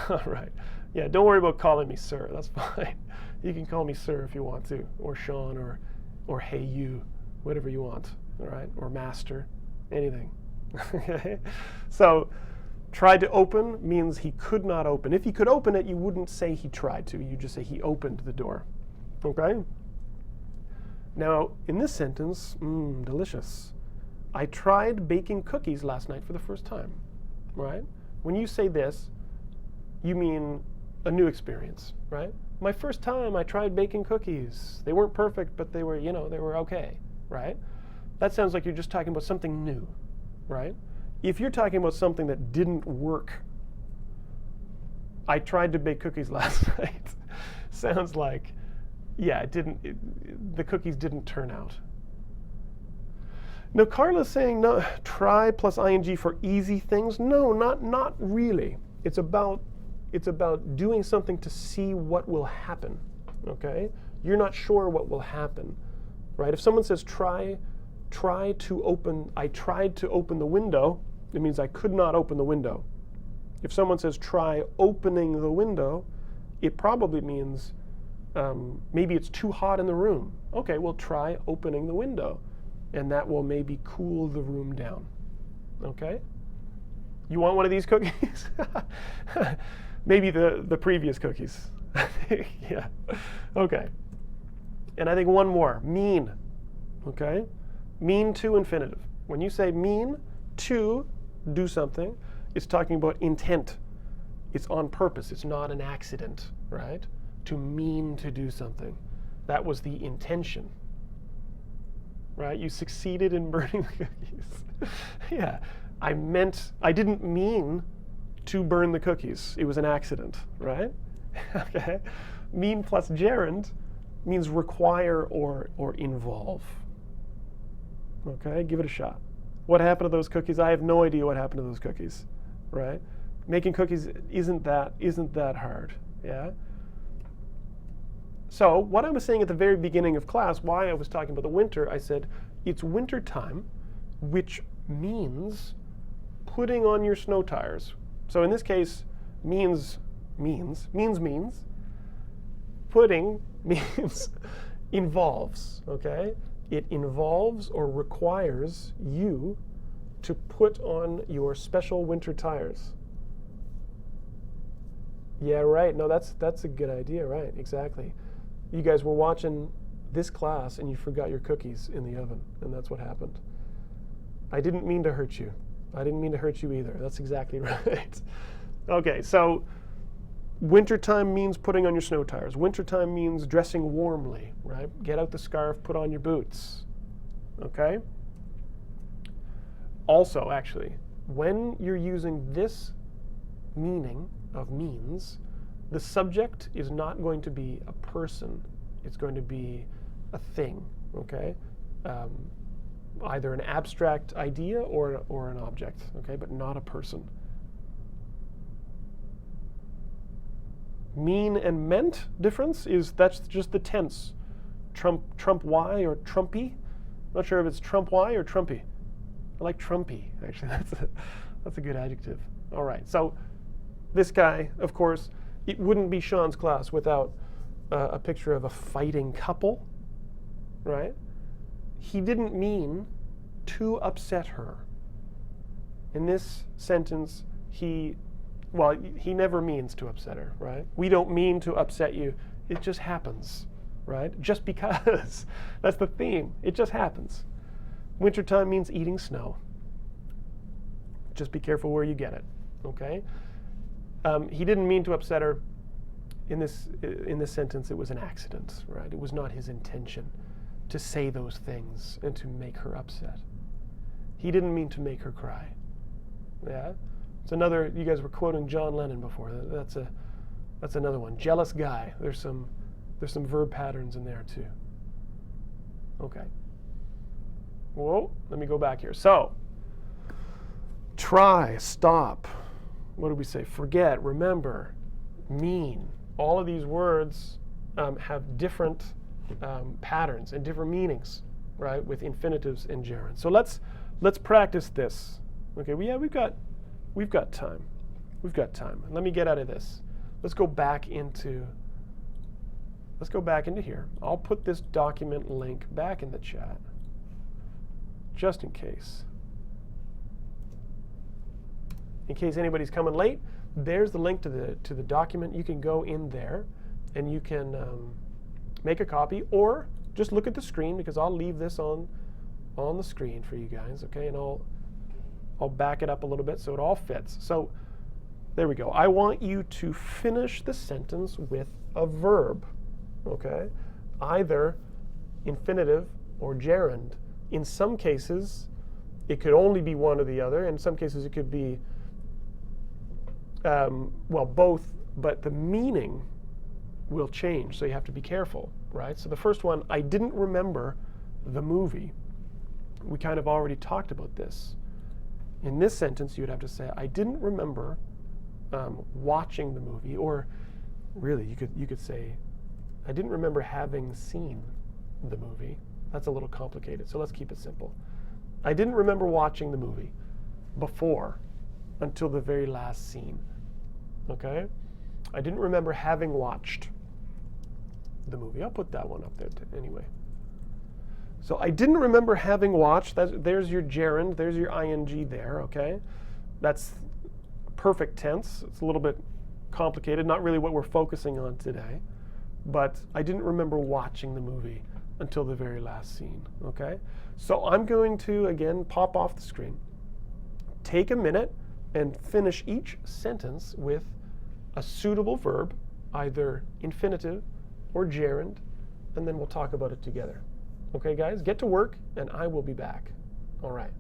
All right. Yeah, don't worry about calling me sir. That's fine. You can call me sir if you want to, or Shaun, or hey you, whatever you want. All right, or master, anything. Okay. So, tried to open means he could not open. If he could open it, you wouldn't say he tried to. You just say he opened the door. Okay? Now, in this sentence, delicious. I tried baking cookies last night for the first time, right? When you say this, you mean a new experience, right? My first time I tried baking cookies. They weren't perfect, but they were, they were okay, right? That sounds like you're just talking about something new, right? If you're talking about something that didn't work, I tried to bake cookies last night, sounds like, yeah, the cookies didn't turn out. Now, Carla's saying, no, try plus ing for easy things. No, not really. It's about doing something to see what will happen, okay? You're not sure what will happen, right? If someone says, I tried to open the window, it means I could not open the window. If someone says, try opening the window, it probably means maybe it's too hot in the room. Okay, well, try opening the window, and that will maybe cool the room down, okay? You want one of these cookies? Maybe the previous cookies. Yeah, okay. And I think one more, mean, okay? Mean to infinitive. When you say mean to do something, it's talking about intent. It's on purpose. It's not an accident, right? To mean to do something. That was the intention, right? You succeeded in burning the cookies. Yeah, I didn't mean to burn the cookies. It was an accident, right? Okay. Mean plus gerund means require or involve. Okay, give it a shot. What happened to those cookies? I have no idea what happened to those cookies, right? Making cookies isn't that hard, yeah? So what I was saying at the very beginning of class, why I was talking about the winter, I said it's winter time, which means putting on your snow tires. So in this case, means. Putting means involves, okay? It involves or requires you to put on your special winter tires. Yeah, right. No, that's a good idea, right? Exactly. You guys were watching this class and you forgot your cookies in the oven, and that's what happened. I didn't mean to hurt you. I didn't mean to hurt you either. That's exactly right. Okay, so wintertime means putting on your snow tires. Wintertime means dressing warmly, right? Get out the scarf, put on your boots, okay? Also, actually, when you're using this meaning of means, the subject is not going to be a person. It's going to be a thing, okay? Either an abstract idea or an object, okay, but not a person. Mean and meant difference is that's just the tense. Trump Y or Trumpy. Not sure if it's Trump Y or Trumpy. I like Trumpy, actually. That's a good adjective. All right, so this guy, of course, it wouldn't be Shaun's class without a picture of a fighting couple, right? He didn't mean to upset her. In this sentence, he never means to upset her, right? We don't mean to upset you. It just happens, right? Just because. That's the theme. It just happens. Wintertime means eating snow. Just be careful where you get it, okay? He didn't mean to upset her. In this sentence, it was an accident, right? It was not his intention to say those things and to make her upset. He didn't mean to make her cry. Yeah? It's another, you guys were quoting John Lennon before. That's another one. Jealous guy. There's some verb patterns in there too. Okay. Whoa, let me go back here. So, try, stop. What did we say? Forget, remember, mean. All of these words have different patterns and different meanings, right? With infinitives and gerunds. So let's practice this. Okay. Well, we've got time. We've got time. Let me get out of this. Let's go back into here. I'll put this document link back in the chat, just in case. In case anybody's coming late, there's the link to the document. You can go in there and you can make a copy, or just look at the screen, because I'll leave this on the screen for you guys, okay? And I'll back it up a little bit so it all fits. So there we go. I want you to finish the sentence with a verb, okay? Either infinitive or gerund. In some cases, it could only be one or the other. In some cases, it could be, well, both, but the meaning will change, so you have to be careful, right? So the first one, I didn't remember the movie. We kind of already talked about this. In this sentence, you would have to say, I didn't remember watching the movie, or really, you could say, I didn't remember having seen the movie. That's a little complicated, so let's keep it simple. I didn't remember watching the movie before, until the very last scene, okay? I didn't remember having watched the movie. I'll put that one up there anyway. So I didn't remember having watched. There's your gerund. There's your ing there, okay? That's perfect tense. It's a little bit complicated, not really what we're focusing on today. But I didn't remember watching the movie until the very last scene, okay? So I'm going to, again, pop off the screen. Take a minute and finish each sentence with a suitable verb, either infinitive or gerund, and then we'll talk about it together. Okay, guys, get to work, and I will be back. All right.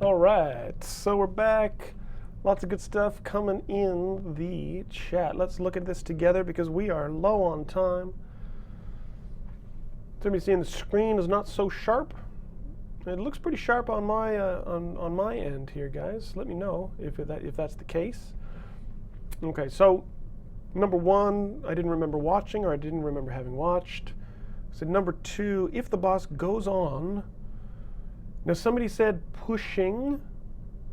All right, so we're back. Lots of good stuff coming in the chat. Let's look at this together because we are low on time. Somebody saying the screen is not so sharp. It looks pretty sharp on my on my end here, guys. Let me know if that's the case. Okay, so number one, I didn't remember watching, or I didn't remember having watched. So number two, if the boss goes on. Now somebody said pushing,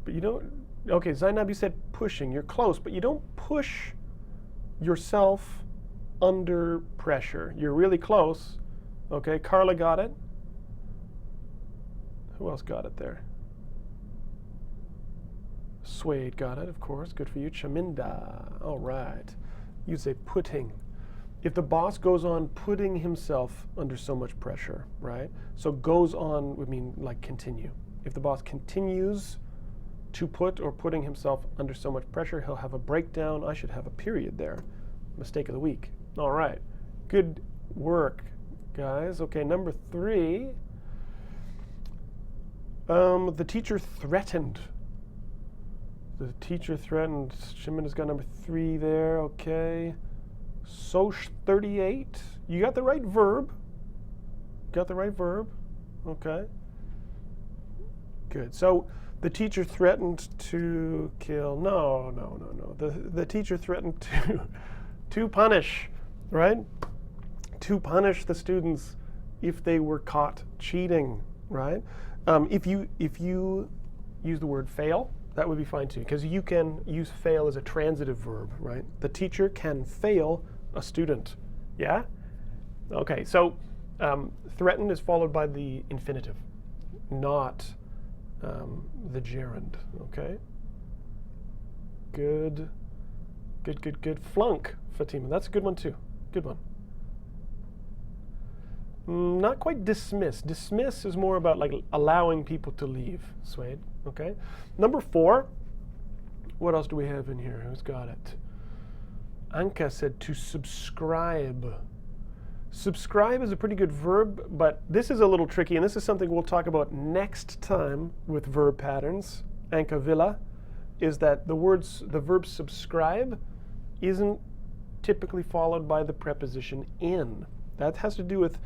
but you don't. Okay, Zainab, you said pushing. You're close, but you don't push yourself under pressure. You're really close. Okay, Carla got it. Who else got it there? Suede got it, of course. Good for you. Chaminda. All right. You'd say putting. If the boss goes on putting himself under so much pressure, right? So goes on would mean like continue. If the boss continues to put or putting himself under so much pressure, he'll have a breakdown. I should have a period there. Mistake of the week. All right. Good work, guys. Okay, number three. The teacher threatened. The teacher threatened. Shimon's got number three there. Okay. Soch 38. You got the right verb. Got the right verb. Okay. Good. So the teacher threatened to kill. No. The teacher threatened to punish, right? To punish the students if they were caught cheating, right? If you use the word fail, that would be fine too, because you can use fail as a transitive verb, right? The teacher can fail a student. Yeah? Okay, so threaten is followed by the infinitive, not the gerund. Okay? Good. Flunk, Fatima. That's a good one too. Good one. Not quite dismiss. Dismiss is more about like allowing people to leave, Suede. Okay? Number four. What else do we have in here? Who's got it? Anka said to subscribe. Subscribe is a pretty good verb, but this is a little tricky, and this is something we'll talk about next time with verb patterns. Anka Villa is that the verb subscribe isn't typically followed by the preposition in. That has to do with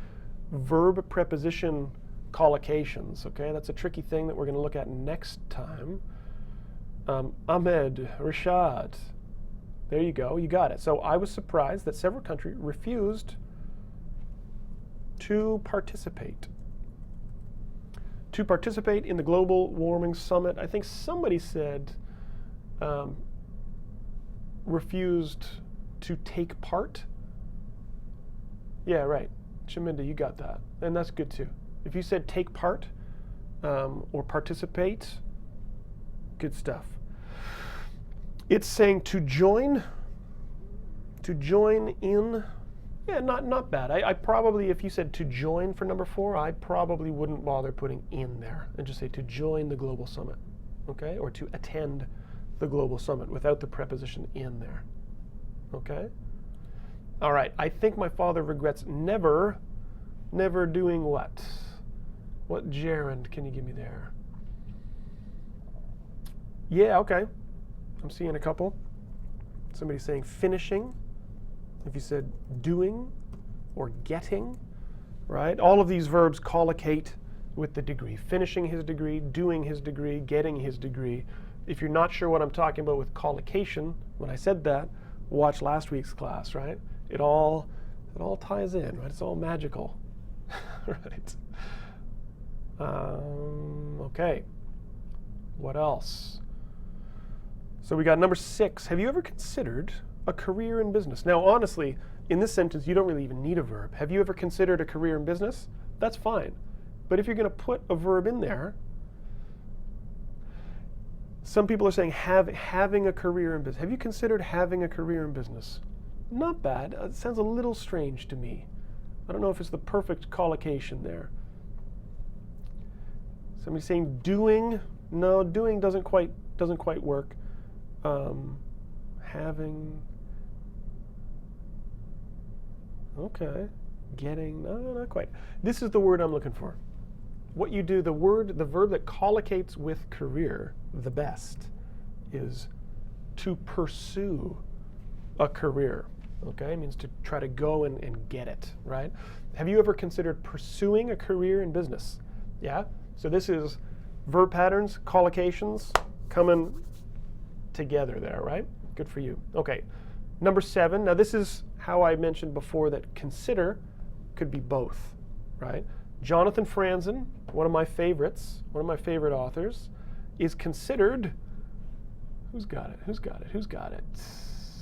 verb preposition collocations. Okay, that's a tricky thing that we're going to look at next time. Ahmed, Rashad. There you go, you got it. So I was surprised that several countries refused to participate. To participate in the Global Warming Summit. I think somebody said refused to take part. Yeah, right. Chaminda, you got that. And that's good too. If you said take part or participate, good stuff. It's saying to join in. Yeah, not bad. I probably, if you said to join for number four, I probably wouldn't bother putting in there and just say to join the Global Summit, okay? Or to attend the Global Summit without the preposition in there, okay? All right, I think my father regrets never doing what? What gerund can you give me there? Yeah, okay. I'm seeing a couple. Somebody's saying finishing. If you said doing or getting, right? All of these verbs collocate with the degree. Finishing his degree, doing his degree, getting his degree. If you're not sure what I'm talking about with collocation, when I said that, watch last week's class, right? It all ties in, right? It's all magical, right? Okay. What else? So we got number 6. Have you ever considered a career in business? Now, honestly, in this sentence, you don't really even need a verb. Have you ever considered a career in business? That's fine. But if you're going to put a verb in there, some people are saying having a career in business. Have you considered having a career in business? Not bad. It sounds a little strange to me. I don't know if it's the perfect collocation there. Somebody's saying doing. No, doing doesn't quite work. Having. Okay. Getting. No, not quite. This is the word I'm looking for. what you do, the verb that collocates with career the best is to pursue a career. Okay, it means to try to go and get it, right? Have you ever considered pursuing a career in business? Yeah? So this is verb patterns, collocations coming together there, right? Good for you. Okay, number 7. Now this is how I mentioned before that consider could be both, right? Jonathan Franzen, one of my favorites, one of my favorite authors, is considered, who's got it? Who's got it? Who's got it?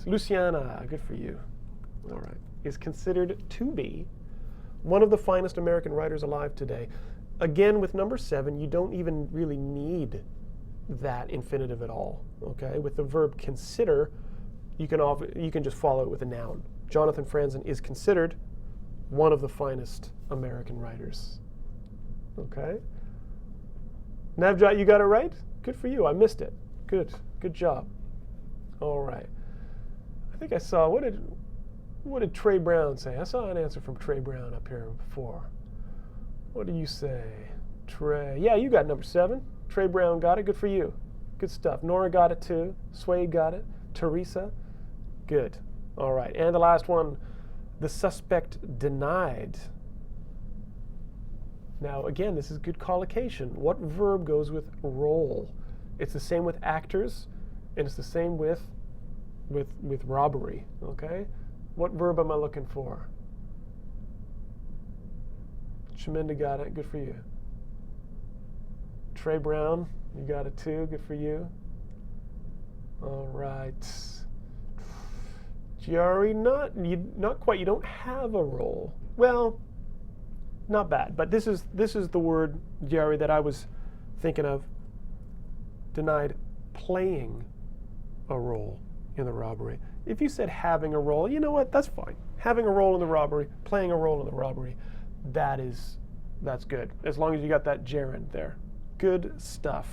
Luciana, good for you. All right, is considered to be one of the finest American writers alive today. Again, with number 7, you don't even really need that infinitive at all. Okay, with the verb consider, you can just follow it with a noun. Jonathan Franzen is considered one of the finest American writers. Okay. Navjot, you got it right? Good for you. I missed it. Good job. All right. I think I saw, what did Trey Brown say? I saw an answer from Trey Brown up here before. What do you say? Trey, yeah, you got number 7. Trey Brown got it. Good for you. Good stuff. Nora got it too. Swade got it. Teresa, good. All right, and the last one, the suspect denied. Now, again, this is good collocation. What verb goes with role? It's the same with actors, and it's the same with robbery, okay? What verb am I looking for? Shaminda got it. Good for you. Trey Brown, you got it too. Good for you. All right. Jari, not quite. You don't have a role. Well, not bad. But this is the word, Jari, that I was thinking of. Denied playing a role in the robbery. If you said having a role, you know what? That's fine. Having a role in the robbery, playing a role in the robbery, that's good. As long as you got that gerund there. Good stuff.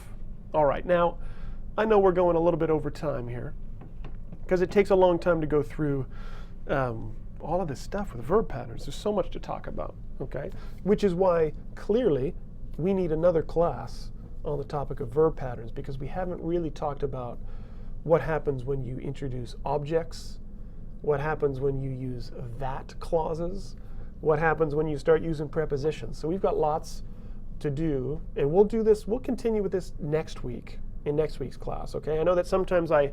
All right. Now, I know we're going a little bit over time here because it takes a long time to go through all of this stuff with verb patterns. There's so much to talk about, okay? Which is why, clearly, we need another class on the topic of verb patterns because we haven't really talked about what happens when you introduce objects, what happens when you use that clauses, what happens when you start using prepositions. So we've got lots to do, and we'll continue with this next week, in next week's class, okay? I know that sometimes I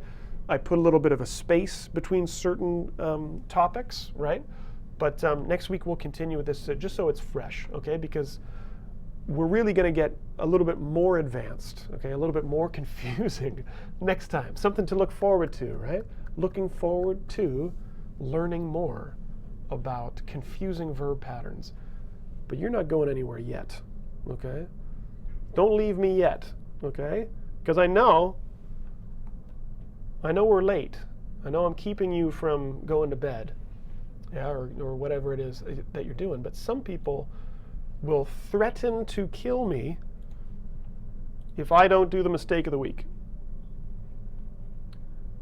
put a little bit of a space between certain topics, right? But next week we'll continue with this just so it's fresh, okay? Because we're really going to get a little bit more advanced, okay? A little bit more confusing next time. Something to look forward to, right? Looking forward to learning more about confusing verb patterns. But you're not going anywhere yet, okay? Don't leave me yet, okay? Because I know we're late. I know I'm keeping you from going to bed, yeah, or whatever it is that you're doing. But some people will threaten to kill me if I don't do the mistake of the week.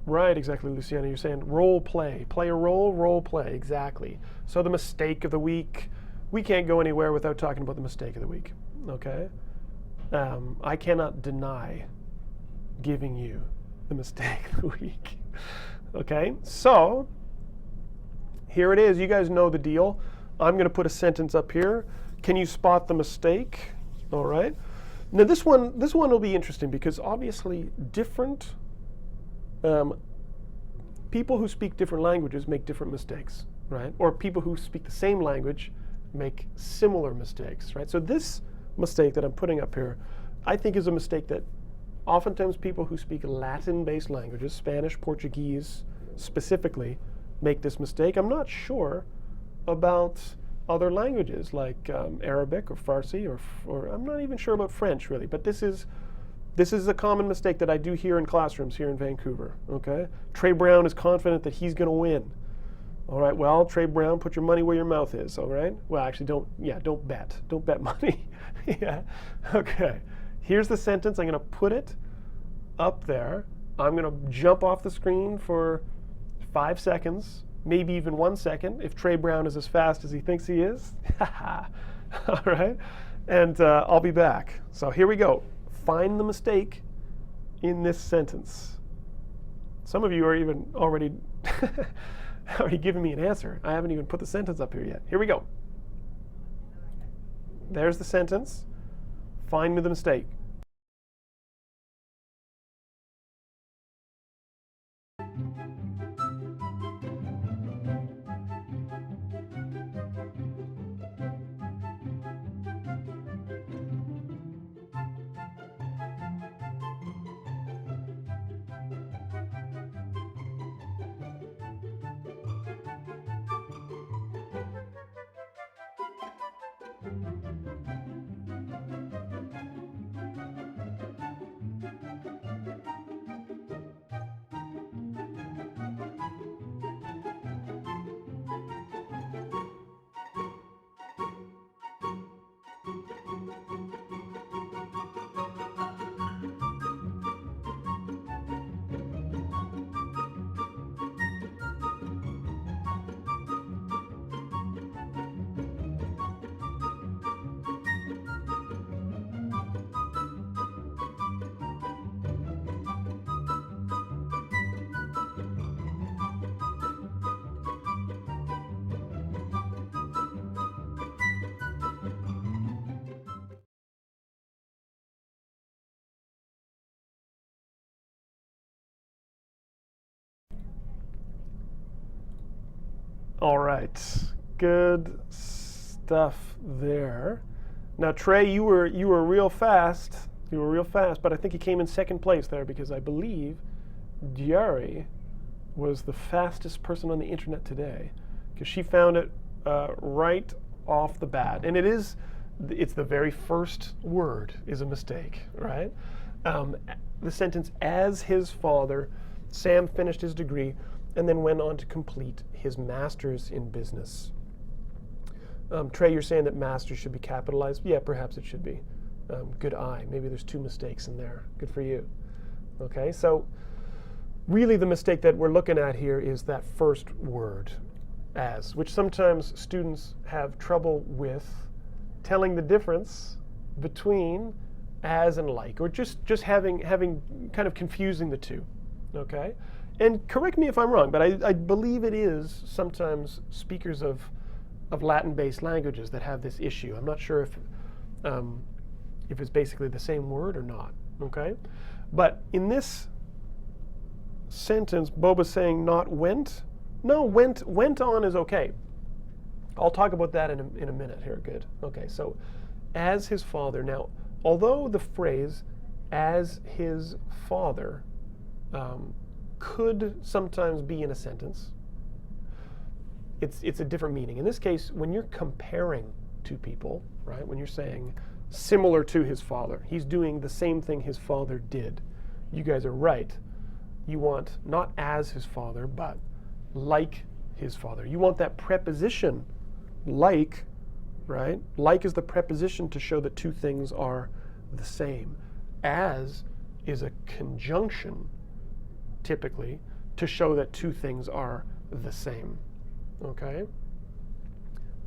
Right, exactly, Luciana. You're saying role play. Play a role, role play. Exactly. So the mistake of the week, we can't go anywhere without talking about the mistake of the week, okay? I cannot deny giving you the mistake of the week, okay? So here it is. You guys know the deal. I'm going to put a sentence up here. Can you spot the mistake? All right. Now this one will be interesting because obviously different people who speak different languages make different mistakes, right? Or people who speak the same language make similar mistakes, right? So this mistake that I'm putting up here, I think is a mistake that oftentimes people who speak Latin-based languages, Spanish, Portuguese specifically, make this mistake. I'm not sure about other languages like Arabic or Farsi or I'm not even sure about French really, but this is a common mistake that I do hear in classrooms here in Vancouver, okay? Trey Brown is confident that he's going to win. All right, well, Trey Brown, put your money where your mouth is, all right? Well, actually, don't bet. Don't bet money. Yeah, okay. Here's the sentence. I'm going to put it up there. I'm going to jump off the screen for 5 seconds, maybe even 1 second, if Trey Brown is as fast as he thinks he is. All right? And I'll be back. So here we go. Find the mistake in this sentence. Some of you are even already giving me an answer. I haven't even put the sentence up here yet. Here we go. There's the sentence. Find me the mistake. All right, good stuff there. Now, Trey, you were real fast. You were real fast, but I think you came in second place there because I believe Diari was the fastest person on the internet today because she found it right off the bat, and it's the very first word is a mistake, right? The sentence, as his father, Sam finished his degree and then went on to complete his master's in business. Trey, you're saying that master should be capitalized. Yeah, perhaps it should be. Good eye. Maybe there's two mistakes in there. Good for you. Okay, so really the mistake that we're looking at here is that first word, as, which sometimes students have trouble with telling the difference between as and like, or just having kind of confusing the two. Okay? And correct me if I'm wrong, but I believe it is sometimes speakers of Latin-based languages that have this issue. I'm not sure if it's basically the same word or not. Okay, but in this sentence, Boba's saying not went. No, went on is okay. I'll talk about that in a minute here. Good. Okay, so as his father. Now, although the phrase as his father could sometimes be in a sentence, it's a different meaning. In this case, when you're comparing two people, right, when you're saying similar to his father, he's doing the same thing his father did. You guys are right. You want not as his father, but like his father. You want that preposition, like, right? Like is the preposition to show that two things are the same. As is a conjunction, typically, to show that two things are the same. Okay?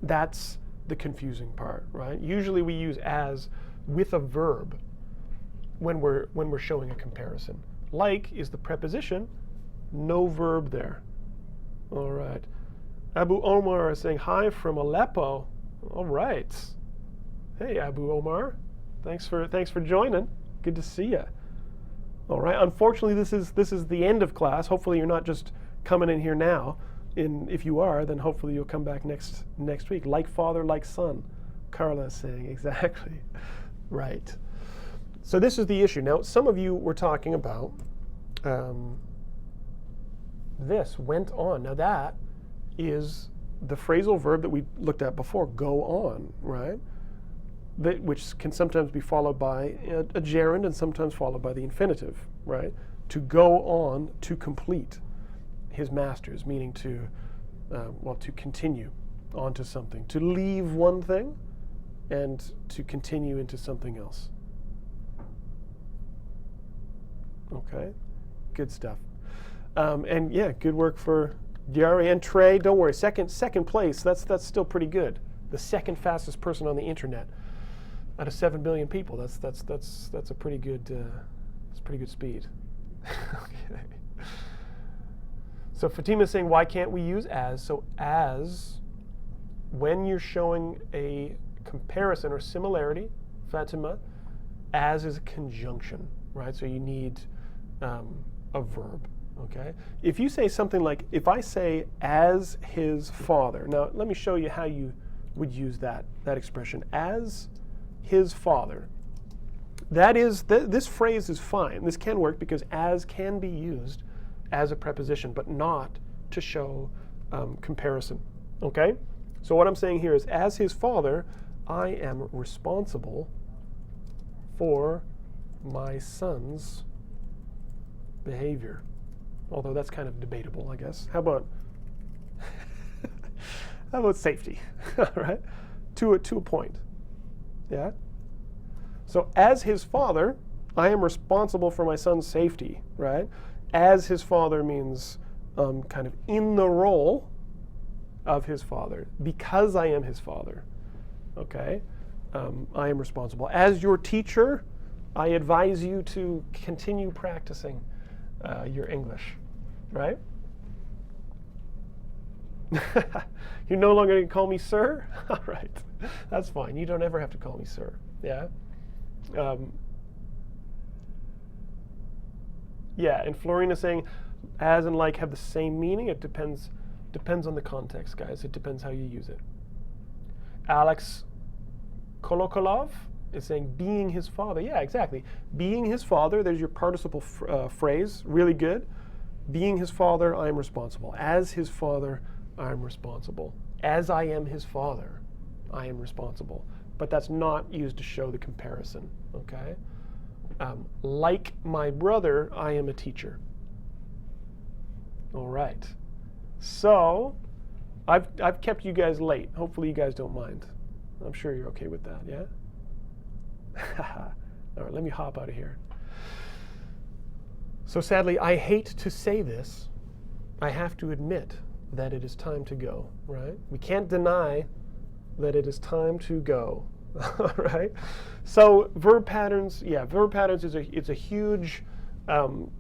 That's the confusing part, right? Usually we use as with a verb when we're showing a comparison. Like is the preposition, no verb there. All right. Abu Omar is saying hi from Aleppo. All right. Hey, Abu Omar. Thanks for joining. Good to see you. All right. Unfortunately, this is the end of class. Hopefully, you're not just coming in here now. If you are, then hopefully you'll come back next week. Like father, like son. Carla is saying exactly right. So this is the issue. Now, some of you were talking about this went on. Now that is the phrasal verb that we looked at before. Go on, right? Which can sometimes be followed by a gerund and sometimes followed by the infinitive, right? To go on, to complete his master's, meaning to continue onto something, to leave one thing and to continue into something else. Okay, good stuff. And yeah, good work for Diari and Trey. Don't worry, second place. That's still pretty good. The second fastest person on the internet. out of 7 billion people. That's a pretty good speed. Okay. So Fatima is saying, why can't we use as? So as, when you're showing a comparison or similarity, Fatima, as is a conjunction, right? So you need a verb, okay? If you say something like, if I say as his father, now let me show you how you would use that expression, as his father. That is, this phrase is fine. This can work because as can be used as a preposition, but not to show comparison, okay? So what I'm saying here is, as his father, I am responsible for my son's behavior. Although that's kind of debatable, I guess. How about safety? All right, to a point. Yeah. So as his father, I am responsible for my son's safety. Right. As his father means kind of in the role of his father, because I am his father. Okay. I am responsible. As your teacher, I advise you to continue practicing your English, right? You're no longer going to call me sir? All right, that's fine. You don't ever have to call me sir, yeah? Yeah, and Florina's saying, as and like have the same meaning. It depends on the context, guys. It depends how you use it. Alex Kolokolov is saying, being his father. Yeah, exactly. Being his father, there's your participle phrase, really good. Being his father, I am responsible. As his father, I am responsible. As I am his father, I am responsible. But that's not used to show the comparison, okay? Like my brother, I am a teacher. All right. So I've kept you guys late. Hopefully you guys don't mind. I'm sure you're okay with that, yeah? All right, let me hop out of here. So sadly, I hate to say this. I have to admit that it is time to go, right? We can't deny that it is time to go, all right? So verb patterns, yeah, verb patterns it's a huge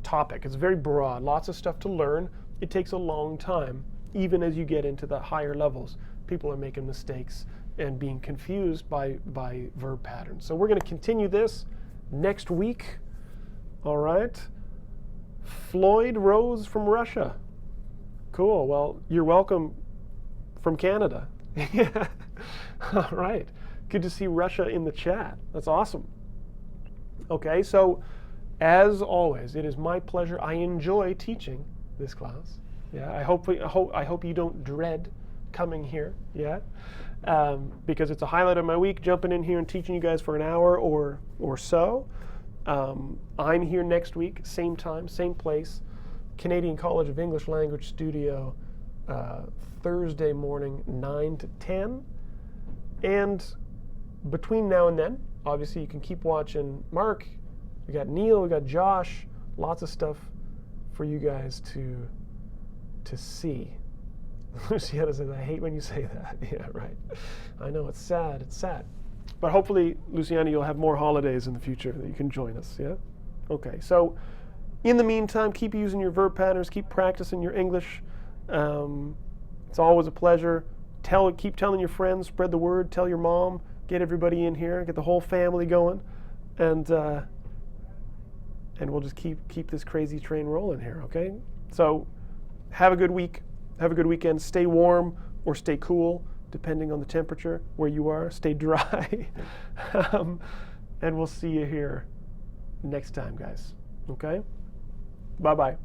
topic. It's very broad, lots of stuff to learn. It takes a long time, even as you get into the higher levels. People are making mistakes and being confused by verb patterns. So we're going to continue this next week. All right. Floyd Rose from Russia. Cool. Well, you're welcome from Canada. Yeah. All right. Good to see Russia in the chat. That's awesome. Okay. So as always, it is my pleasure. I enjoy teaching this class. Yeah. I hope you don't dread coming here. Yeah. Because it's a highlight of my week, jumping in here and teaching you guys for an hour or so. I'm here next week, same time, same place, Canadian College of English Language Studio, Thursday morning, 9 to 10. And between now and then, obviously, you can keep watching Mark. We got Neil, we got Josh, lots of stuff for you guys to see. Luciana says, I hate when you say that. Yeah, right. I know, it's sad. It's sad. But hopefully, Luciana, you'll have more holidays in the future that you can join us, yeah? Okay, so in the meantime, keep using your verb patterns. Keep practicing your English. It's always a pleasure. Keep telling your friends. Spread the word. Tell your mom. Get everybody in here. Get the whole family going. And we'll just keep this crazy train rolling here, okay? So have a good week. Have a good weekend. Stay warm or stay cool, depending on the temperature where you are. Stay dry. And we'll see you here next time, guys. Okay? Bye-bye.